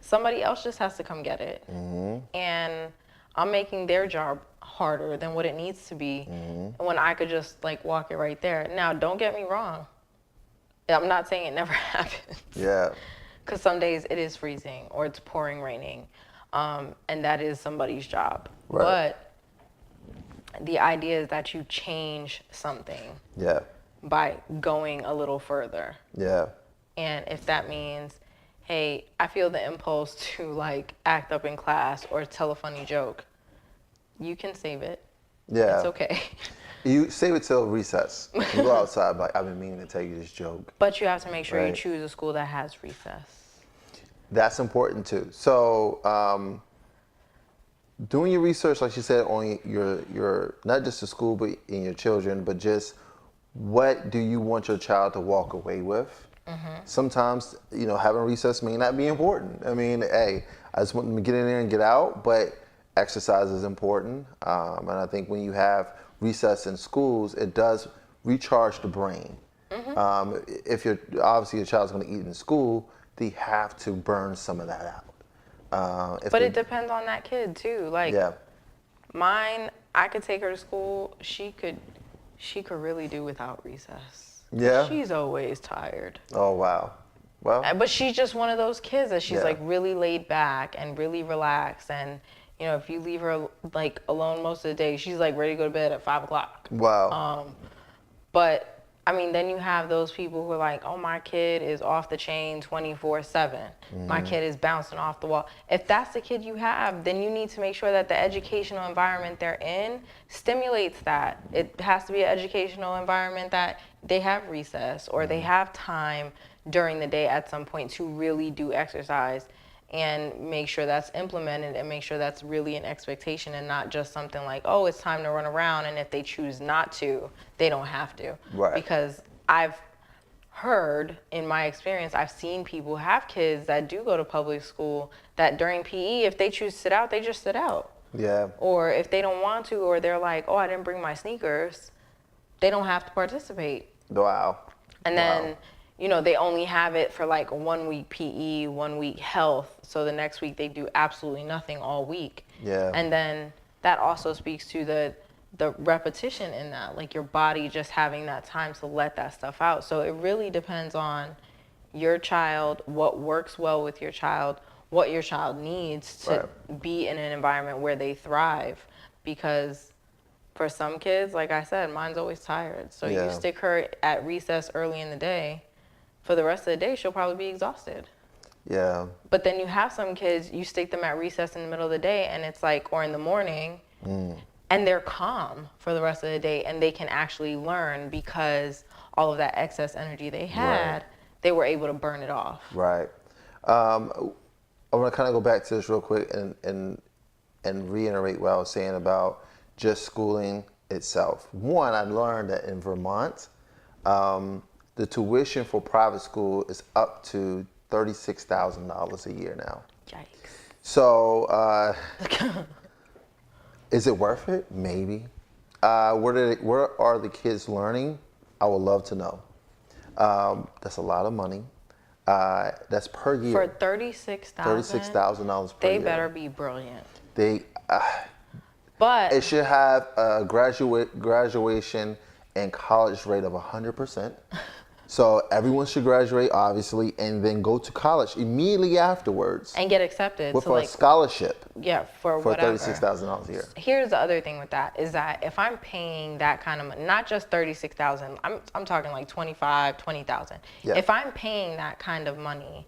somebody else just has to come get it. And I'm making their job harder than what it needs to be when I could just like walk it right there. Now, don't get me wrong. I'm not saying it never happens.
Yeah.
Because some days it is freezing or it's pouring raining. And that is somebody's job.
Right.
But the idea is that you change something
Yeah.
by going a little further.
Yeah.
And if that means, hey, I feel the impulse to like act up in class or tell a funny joke, you can save it.
Yeah.
It's okay.
You save it till recess. You go outside, like, I've been meaning to tell you this joke.
But you have to make sure you
Right.
choose a school that has recess.
That's important too. So, doing your research, like you said, on your not just the school, but in your children, but just what do you want your child to walk away with? Sometimes, having recess may not be important. I mean, hey, I just want them to get in there and get out, but exercise is important. And I think when you have recess in schools, it does recharge the brain. If obviously your child's going to eat in school, they have to burn some of that out.
But it depends on that kid too. Like
Yeah.
mine, I could take her to school. She could really do without recess.
Yeah?
She's always tired.
Oh, wow. Well,
But she's just one of those kids that she's
Yeah.
like really laid back and really relaxed. And if you leave her like alone most of the day, she's like ready to go to bed at 5 o'clock.
wow.
But I mean, then you have those people who are like, oh, my kid is off the chain 24/7. My kid is bouncing off the wall. If that's the kid you have, then you need to make sure that the educational environment they're in stimulates that. It has to be an educational environment that they have recess or they have time during the day at some point to really do exercise, and make sure that's implemented and make sure that's really an expectation and not just something like, oh, it's time to run around, and if they choose not to, they don't have to.
Right.
Because I've heard, in my experience, I've seen people have kids that do go to public school that during PE, if they choose to sit out, they just sit out.
Yeah.
Or if they don't want to, or they're like, oh, I didn't bring my sneakers, they don't have to participate.
Wow.
And
Wow.
then, they only have it for like 1 week PE, 1 week health. So the next week they do absolutely nothing all week.
Yeah.
And then that also speaks to the repetition in that, like your body just having that time to let that stuff out. So it really depends on your child, what works well with your child, what your child needs to be in an environment where they thrive. Because for some kids, like I said, mine's always tired. So
Yeah.
you stick her at recess early in the day, for the rest of the day, she'll probably be exhausted.
Yeah.
But then you have some kids, you stick them at recess in the middle of the day, and it's like, or in the morning, and they're calm for the rest of the day, and they can actually learn because all of that excess energy they had, they were able to burn it off.
Right. I want to kind of go back to this real quick and reiterate what I was saying about just schooling itself. One, I learned that in Vermont, the tuition for private school is up to $36,000 a year now.
Yikes.
So, is it worth it? Maybe. Where are the kids learning? I would love to know. That's a lot of money. That's per year.
For $36,000,
per
they
year.
better be brilliant.
It should have a graduation and college rate of 100%. So everyone should graduate, obviously, and then go to college immediately afterwards
And get accepted.
with
to
a scholarship
yeah, for
for
whatever.
$36,000 a year.
Here's the other thing with that is that if I'm paying that kind of money, not just $36,000, I'm talking like $25,000, $20,000.
Yeah.
If I'm paying that kind of money,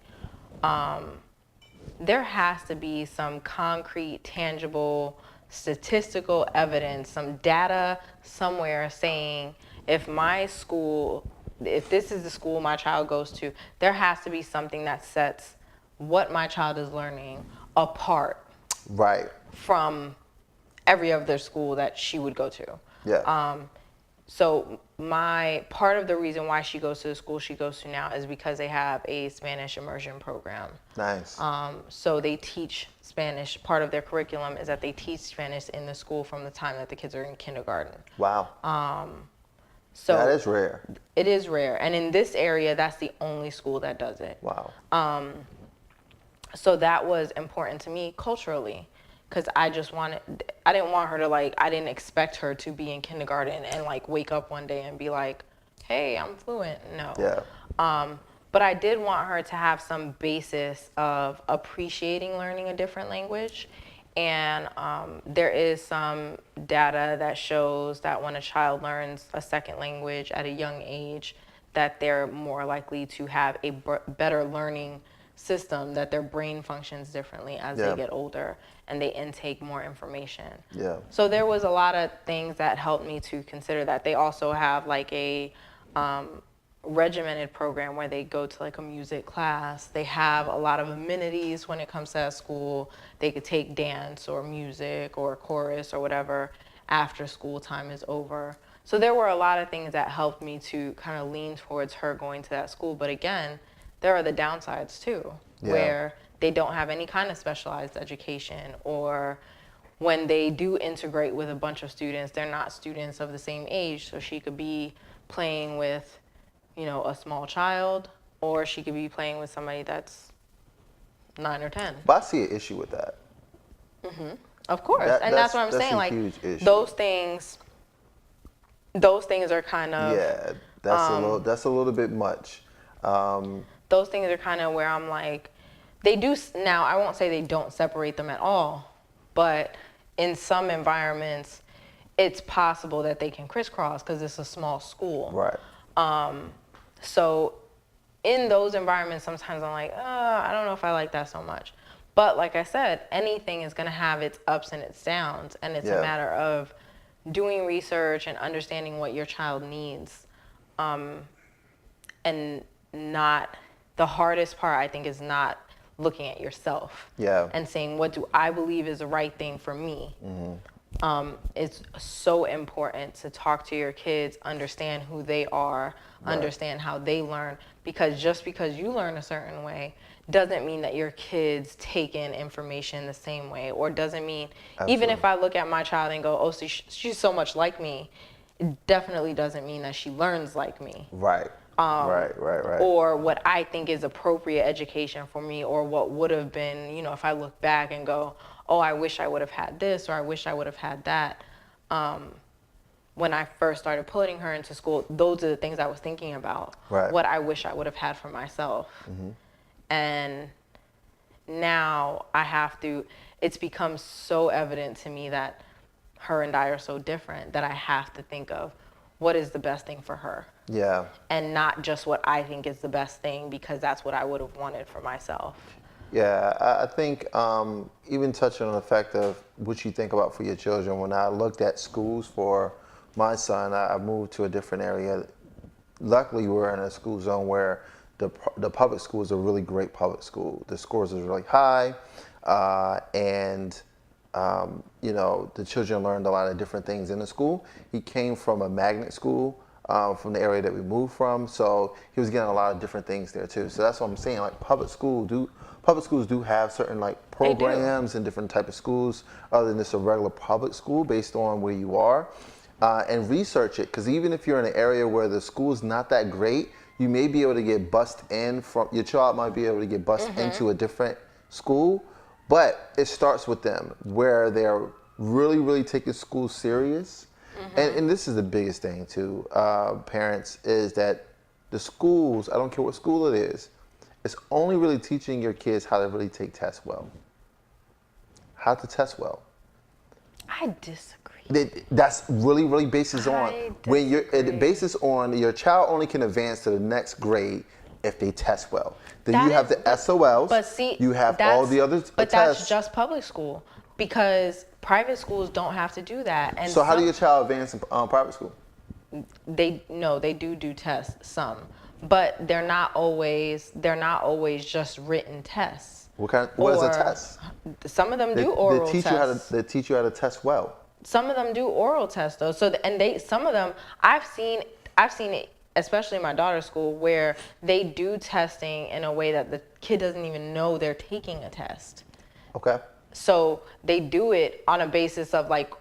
there has to be some concrete, tangible, statistical evidence, some data somewhere saying if my school, if this is the school my child goes to, there has to be something that sets what my child is learning apart
Right.
from every other school that she would go to.
Yeah.
So my part of the reason why she goes to the school she goes to now is because they have a Spanish immersion program.
Nice.
So they teach Spanish. Part of their curriculum is that they teach Spanish in the school from the time that the kids are in kindergarten.
Wow.
So
That is rare.
it is rare, and in this area, that's the only school that does it.
Wow.
So that was important to me culturally, because I didn't want her to I didn't expect her to be in kindergarten and wake up one day and be like, hey, I'm fluent. No.
Yeah.
But I did want her to have some basis of appreciating learning a different language. And there is some data that shows that when a child learns a second language at a young age, that they're more likely to have a better learning system, that their brain functions differently as they get older and they intake more information.
Yeah.
So there was a lot of things that helped me to consider that. They also have a regimented program where they go to a music class. They have a lot of amenities when it comes to that school. They could take dance or music or chorus or whatever after school time is over. So there were a lot of things that helped me to kind of lean towards her going to that school. But again, there are the downsides too, where they don't have any kind of specialized education, or when they do integrate with a bunch of students, they're not students of the same age. So she could be playing with a small child, or she could be playing with somebody that's 9 or 10.
But I see an issue with that.
Of course, and that's what I'm saying.
A huge issue.
Those things are kind of
that's a little bit much.
Those things are kind of where I'm they do now. I won't say they don't separate them at all, but in some environments, it's possible that they can crisscross because it's a small school.
Right.
So in those environments, sometimes I'm I don't know if I like that so much. But like I said, anything is going to have its ups and its downs. And it's a matter of doing research and understanding what your child needs. And not, the hardest part, I think, is not looking at yourself. And saying, what do I believe is the right thing for me? It's so important to talk to your kids, understand who they are, understand how they learn, because just because you learn a certain way doesn't mean that your kids take in information the same way, or doesn't mean, even if I look at my child and go, oh, she's so much like me, it definitely doesn't mean that she learns like me.
Right. Right.
Or what I think is appropriate education for me, or what would have been, if I look back and go, oh, I wish I would have had this, or I wish I would have had that. When I first started putting her into school, those are the things I was thinking about. What I wish I would have had for myself. And now it's become so evident to me that her and I are so different that I have to think of what is the best thing for her. And not just what I think is the best thing because that's what I would have wanted for myself.
I think even touching on the fact of what you think about for your children, when I looked at schools for my son, I moved to a different area. Luckily, we're in a school zone where the public school is a really great public school. The scores are really high, and the children learned a lot of different things in the school. He came from a magnet school, from the area that we moved from, so he was getting a lot of different things there too. So that's what I'm saying. Public schools do have certain programs and different type of schools other than just a regular public school based on where you are, and research it, because even if you're in an area where the school is not that great, you may be able to get bussed in from, your child might be able to get bussed into a different school, but it starts with them where they're really, really taking school serious. And this is the biggest thing too, parents, is that the schools, I don't care what school it is, it's only really teaching your kids how to really take tests well. How to test well.
I disagree.
That's really, really basis on when you're basis on your child only can advance to the next grade if they test well. Then you have the SOLs.
But see,
you have all the other
but
tests.
that's just public school, because private schools don't have to do that. And
so how do your child advance in private school?
They do tests, some, but they're not always just written tests.
What is a test?
Some of them do oral tests.
They teach you how to test well.
Some of them do oral tests though. Some of them I've seen it, especially in my daughter's school, where they do testing in a way that the kid doesn't even know they're taking a test.
Okay.
So they do it on a basis of like,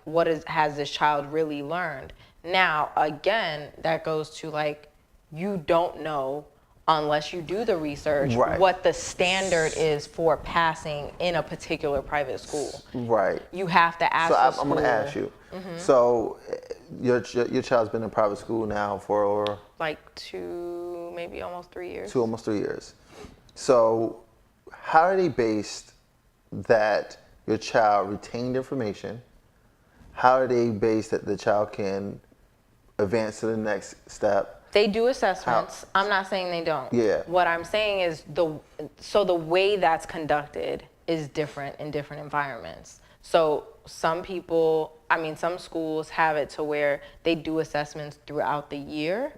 has this child really learned? Now, again, that goes to like, you don't know unless you do the research what the standard is for passing in a particular private school.
Right.
You have to ask the school.
I'm going to ask you. Mm-hmm. So your child's been in private school now for
like 2, maybe almost 3 years.
Almost 3 years. So how are they based that your child retained information? How are they based that the child can advance to the next step?
They do assessments. I'm not saying they don't.
Yeah.
What I'm saying is the way that's conducted is different in different environments. So some schools have it to where they do assessments throughout the year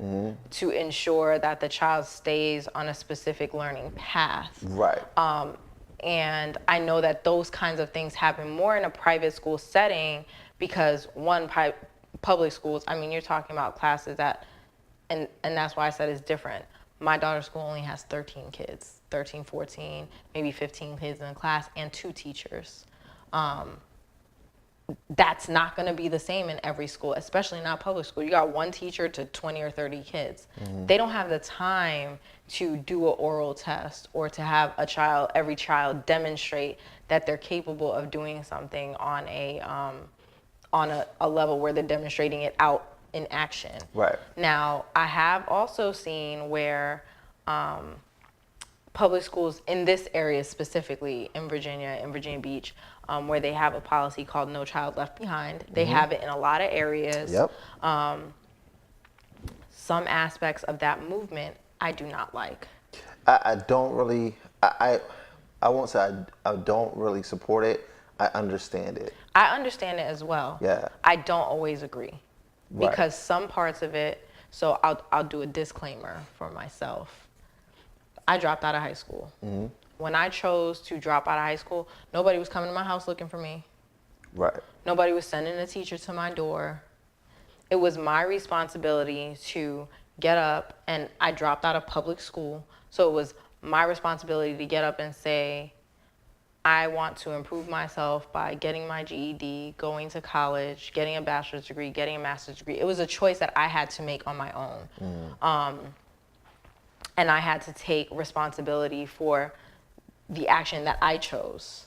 to ensure that the child stays on a specific learning path.
Right.
And I know that those kinds of things happen more in a private school setting because public schools, you're talking about classes that, and that's why I said it's different. My daughter's school only has 13 kids, 13, 14, maybe 15 kids in the class and 2 teachers. That's not going to be the same in every school, especially not public school. You got 1 teacher to 20 or 30 kids. They don't have the time to do an oral test or to have every child demonstrate that they're capable of doing something on a level where they're demonstrating it out in action.
Right.
Now, I have also seen where public schools in this area, specifically in Virginia Beach, where they have a policy called No Child Left Behind. They have it in a lot of areas.
Yep.
Some aspects of that movement I do not like.
I don't really, I won't say I don't really support it. I understand it.
I understand it as well.
Yeah.
I don't always agree.
Right.
Because some parts of it, so I'll do a disclaimer for myself. I dropped out of high school. When I chose to drop out of high school, nobody was coming to my house looking for me.
Right.
Nobody was sending a teacher to my door. It was my responsibility to get up, and I dropped out of public school. So it was my responsibility to get up and say, I want to improve myself by getting my GED, going to college, getting a bachelor's degree, getting a master's degree. It was a choice that I had to make on my own. And I had to take responsibility for the action that I chose.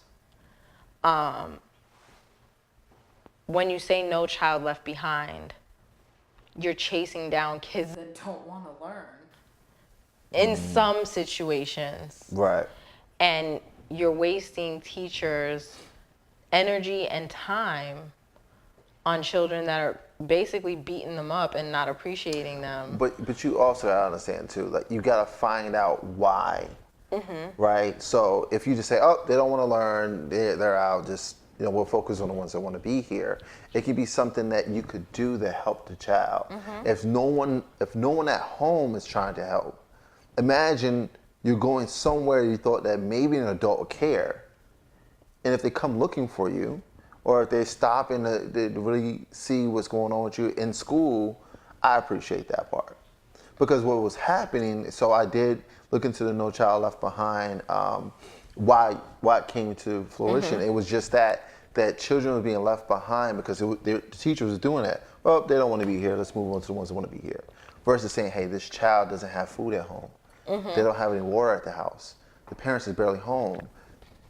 When you say no child left behind, you're chasing down kids that don't want to learn in some situations.
Right.
And you're wasting teachers' energy and time on children that are basically beating them up and not appreciating them.
But you also gotta understand too, like you gotta find out why. Right? So if you just say, oh, they don't want to learn, they're out, just we'll focus on the ones that want to be here. It could be something that you could do to help the child. If no one at home is trying to help, imagine you're going somewhere you thought that maybe an adult would care, and if they come looking for you, or if they stop and they really see what's going on with you in school, I appreciate that part. Because what was happening, so I did look into the No Child Left Behind, why it came to fruition. It was just that children were being left behind because the teacher was doing that. Well, they don't want to be here, let's move on to the ones that want to be here. Versus saying, hey, this child doesn't have food at home. They don't have any water at the house. The parents is barely home.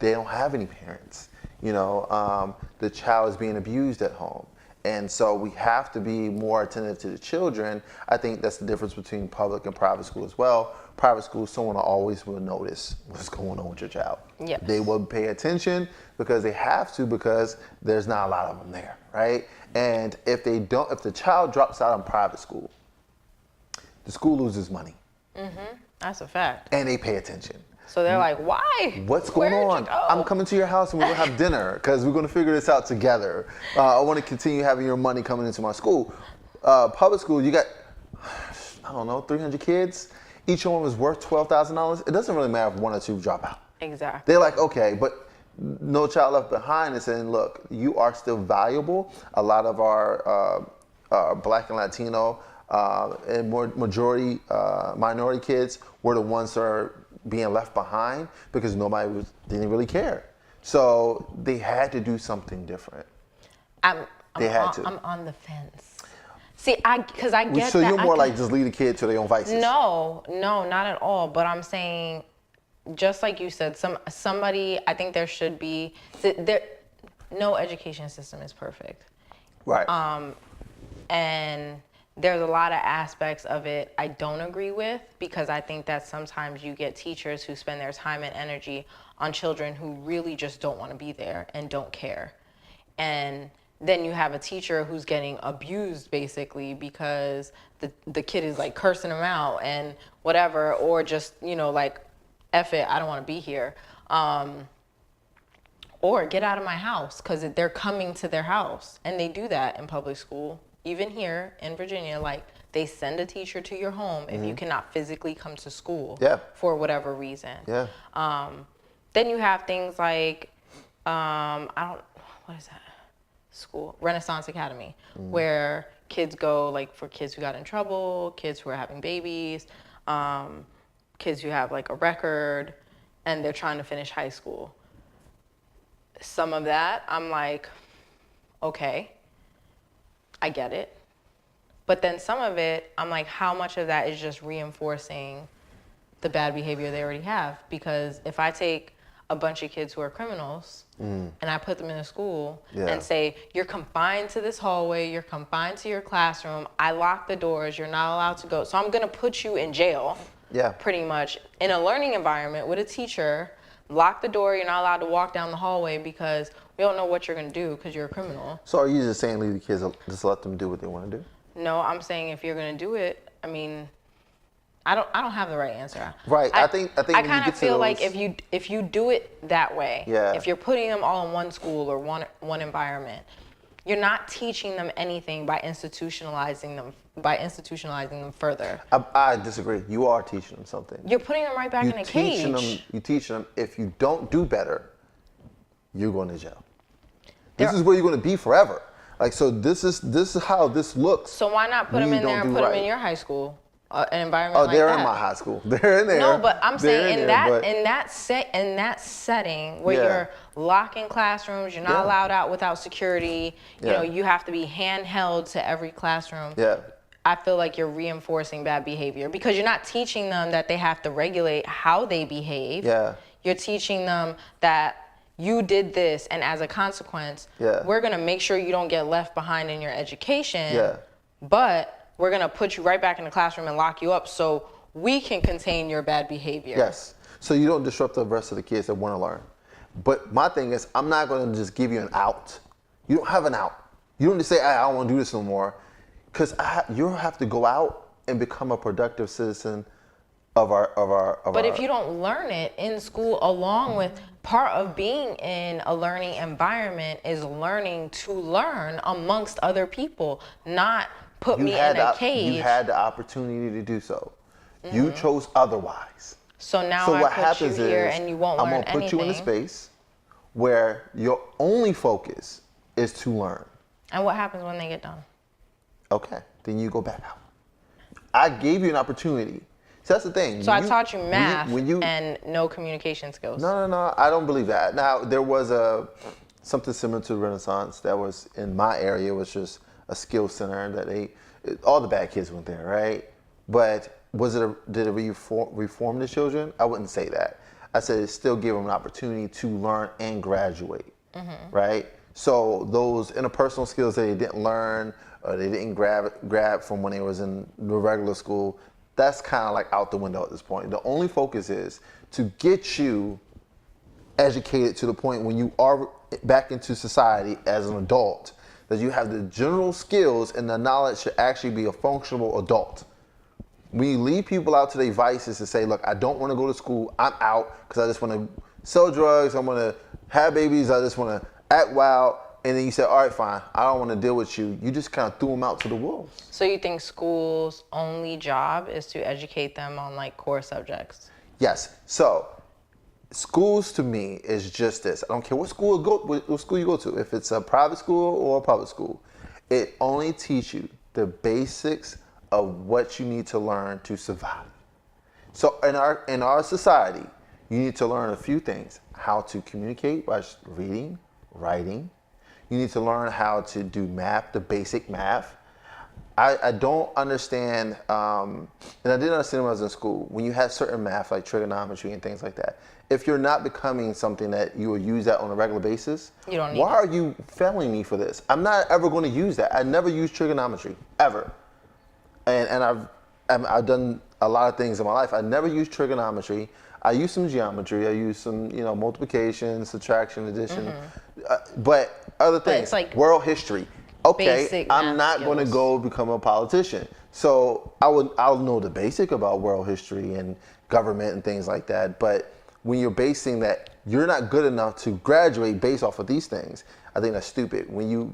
They don't have any parents. The child is being abused at home. And so we have to be more attentive to the children. I think that's the difference between public and private school as well. Private school, someone always will notice what's going on with your child.
Yes.
They will pay attention because they have to, because there's not a lot of them there, right? And if the child drops out in private school, the school loses money.
That's a fact.
And they pay attention.
So they're like, why?
What's going on? I'm coming to your house and we're gonna have dinner because we're gonna figure this out together. I want to continue having your money coming into my school. Public school, you got, I don't know, 300 kids. Each one was worth $12,000. It doesn't really matter if one or two drop out.
Exactly.
They're like, okay, but No Child Left Behind is saying, look, you are still valuable. A lot of our Black and Latino and minority kids were the ones that are being left behind because didn't really care. So they had to do something different. I'm
on the fence. See, because I get
so
that.
So you're more like just leave the kid to their own vices.
No, not at all. But I'm saying, just like you said, somebody. I think there should be. No education system is perfect.
Right.
And there's a lot of aspects of it I don't agree with, because I think that sometimes you get teachers who spend their time and energy on children who really just don't want to be there and don't care. And then you have a teacher who's getting abused basically because the kid is like cursing them out and whatever, or just, like, F it, I don't want to be here. Or get out of my house, because they're coming to their house. And they do that in public school. Even here in Virginia, like, they send a teacher to your home if you cannot physically come to school for whatever reason.
Yeah.
Then you have things like, what is that? School, Renaissance Academy, where kids go, like, for kids who got in trouble, kids who are having babies, kids who have like a record, and they're trying to finish high school. Some of that, I'm like, okay, I get it. But then some of it, I'm like, how much of that is just reinforcing the bad behavior they already have? Because if I take a bunch of kids who are criminals and I put them in a school and say, you're confined to this hallway, you're confined to your classroom, I lock the doors, you're not allowed to go. So I'm gonna put you in jail, pretty much, in a learning environment with a teacher, lock the door, you're not allowed to walk down the hallway because we don't know what you're gonna do because you're a criminal.
So are you just saying leave the kids, just let them do what they want to do?
No, I'm saying if you're gonna do it, I mean, I don't have the right answer.
Right. I think
I kind of feel like if you do it that way, if you're putting them all in one school or one environment, you're not teaching them anything by institutionalizing them further.
I disagree. You are teaching them something.
You're putting them right back in a cage.
You teach them if you don't do better, you're going to jail. This is where you're going to be forever. Like, so this is how this looks.
So why not put them in there and put them in your high school? An environment like that.
Oh, they're in my high school. They're in there.
No, but I'm saying in that setting where you're locking classrooms, you're not allowed out without security. You know, you have to be handheld to every classroom.
Yeah.
I feel like you're reinforcing bad behavior because you're not teaching them that they have to regulate how they behave.
Yeah.
You're teaching them that you did this, and as a consequence, we're gonna make sure you don't get left behind in your education.
Yeah.
But we're gonna put you right back in the classroom and lock you up so we can contain your bad behavior.
Yes. So you don't disrupt the rest of the kids that want to learn. But my thing is, I'm not going to just give you an out. You don't have an out. You don't just say, I don't want to do this no more. Because you have to go out and become a productive citizen of our.
But if you don't learn it in school, along with part of being in a learning environment is learning to learn amongst other people, not put me in a cage.
You had the opportunity to do so. You chose otherwise.
So now I put you here and you won't learn anything.
I'm going to put you in a space where your only focus is to learn.
And what happens when they get done?
Okay, then you go back out. I gave you an opportunity. So that's the thing.
So I taught you math and no communication skills.
No, I don't believe that. Now, there was something similar to Renaissance that was in my area, which was a skill center that all the bad kids went there, right? But did it reform the children? I wouldn't say that. I said it still gave them an opportunity to learn and graduate, right? So those interpersonal skills that they didn't learn or they didn't grab from when they was in the regular school, that's kind of like out the window at this point. The only focus is to get you educated to the point when you are back into society as an adult, that you have the general skills and the knowledge to actually be a functional adult. When you leave people out to their vices and say, look, I don't want to go to school, I'm out because I just want to sell drugs, I want to have babies, I just want to act wild. And then you say, all right, fine, I don't want to deal with you. You just kind of threw them out to the wolves.
So you think school's only job is to educate them on like core subjects?
Yes. So schools to me is just this. I don't care what school you go to. If it's a private school or a public school, it only teaches you the basics of what you need to learn to survive. So in our society, you need to learn a few things: how to communicate by reading, writing. You need to learn how to do math, the basic math. I don't understand, and I didn't understand when I was in school, when you had certain math like trigonometry and things like that, if you're not becoming something that you will use that on a regular basis,
you don't need
why are you failing me for this? I'm not ever going to use that. I never used trigonometry, ever. And I've done a lot of things in my life. I never used trigonometry. I used some geometry. I used some, subtraction, subtraction, addition. But other things,
it's like
world history. Okay,
basic
I'm not
math
going to
skills.
go become a politician. So I'll know the basic about world history and government and things like that. But when you're basing that, you're not good enough to graduate based off of these things, I think that's stupid. When you're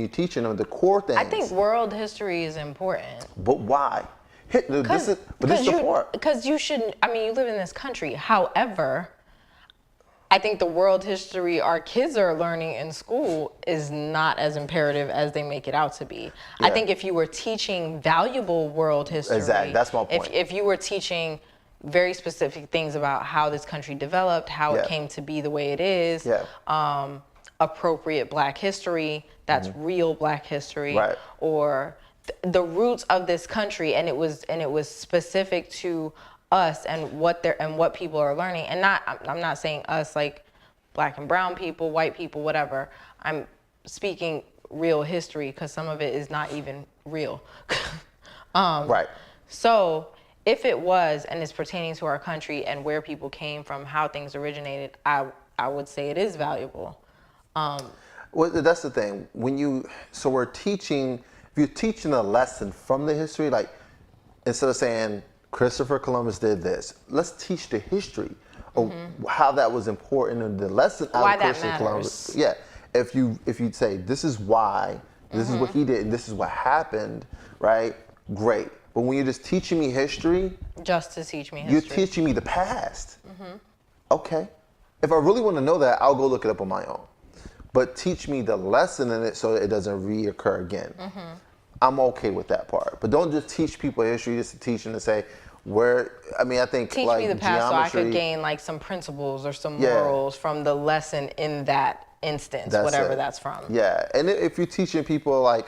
teaching them the core things.
I think world history is important.
But why? This is the part.
Because you shouldn't, you live in this country. However, I think the world history our kids are learning in school is not as imperative as they make it out to be.
Yeah.
I think if you were teaching valuable world history.
Exactly, that's my point.
If you were teaching very specific things about how this country developed, how it came to be the way it is, appropriate Black history, that's real Black history,
Right.
or the roots of this country, and it was specific to us and what people are learning. And I'm not saying us like Black and brown people, white people, whatever. I'm speaking real history because some of it is not even real.
Right.
So if it was, and it's pertaining to our country and where people came from, how things originated, I would say it is valuable.
Well, that's the thing. So we're teaching, if you're teaching a lesson from the history, like instead of saying Christopher Columbus did this, let's teach the history of how that was important and the lesson out
Why
of
that
Christopher
matters.
Columbus. Yeah. If you say this is why, this is what he did, and this is what happened, right? Great. But when you're just teaching me history,
Just to teach me
you're
history.
teaching me the past. Okay. If I really want to know that, I'll go look it up on my own. But teach me the lesson in it so that it doesn't reoccur again. I'm okay with that part. But don't just teach people history just to teach them to say I think
Teach
like
me the past so I could
geometry,
gain like some principles or some
Yeah.
morals from the lesson in that instance,
That's
whatever
it.
that's from.
Yeah, and if you're teaching people like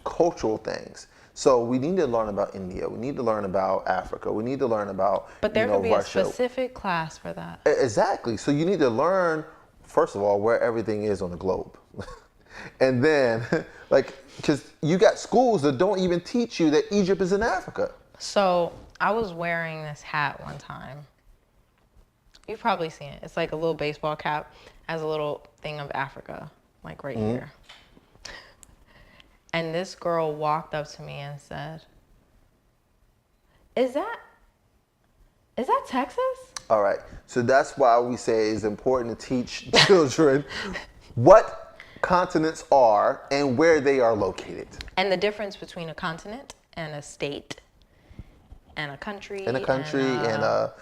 cultural things, so we need to learn about India, we need to learn about Africa, we need to learn about
But there could be
Russia.
a specific class for that.
Exactly. So you need to learn, first of all, where everything is on the globe. And then, because you got schools that don't even teach you that Egypt is in Africa.
So I was wearing this hat one time. You've probably seen it. It's like a little baseball cap, has a little thing of Africa, like right here. And this girl walked up to me and said, Is that Texas?
All right. So that's why we say it's important to teach children what continents are and where they are located.
And the difference between a continent and a state and a country.
And a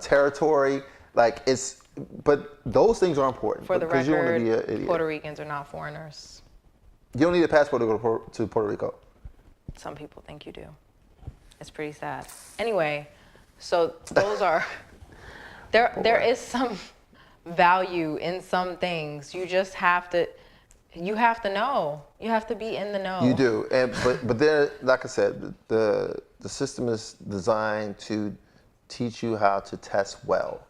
territory. But those things are important.
For the
because you don't want to be an
record,
idiot.
Puerto Ricans are not foreigners.
You don't need a passport to go to Puerto Rico.
Some people think you do. It's pretty sad. Anyway, so those are, there is some value in some things. You just have to, you have to know. You have to be in the know.
You do, but there, like I said, the system is designed to teach you how to test well,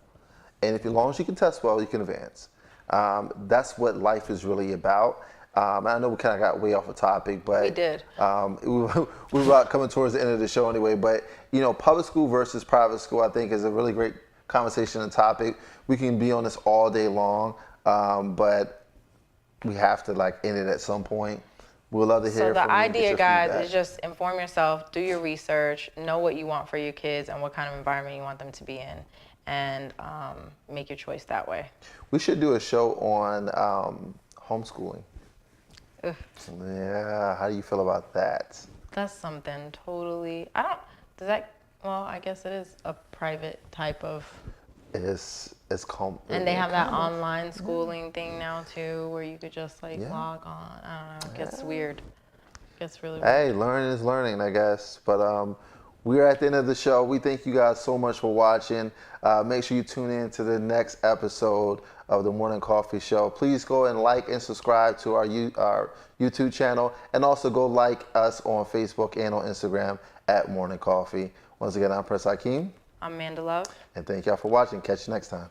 and as long as you can test well, you can advance. That's what life is really about. I know we kind of got way off the topic, but
We did.
We were about coming towards the end of the show anyway. But public school versus private school, I think, is a really great conversation and topic. We can be on this all day long, but we have to end it at some point. We'll love to hear
So
from
the
you.
idea, guys, is just inform yourself, do your research, know what you want for your kids and what kind of environment you want them to be in, and make your choice that way.
We should do a show on homeschooling.
Ugh.
Yeah, how do you feel about that?
That's something totally, well, I guess it is a private type of. And they have that online schooling thing now too, where you could just log on. I don't know. It gets weird. It gets really weird.
Hey, learning is learning, I guess. But we're at the end of the show. We thank you guys so much for watching. Make sure you tune in to the next episode of the Morning Coffee Show. Please go and like and subscribe to our YouTube channel, and also go like us on Facebook and on Instagram at Morning Coffee. Once again, I'm Prince Phakeem.
I'm Amanda Love.
And thank y'all for watching. Catch you next time.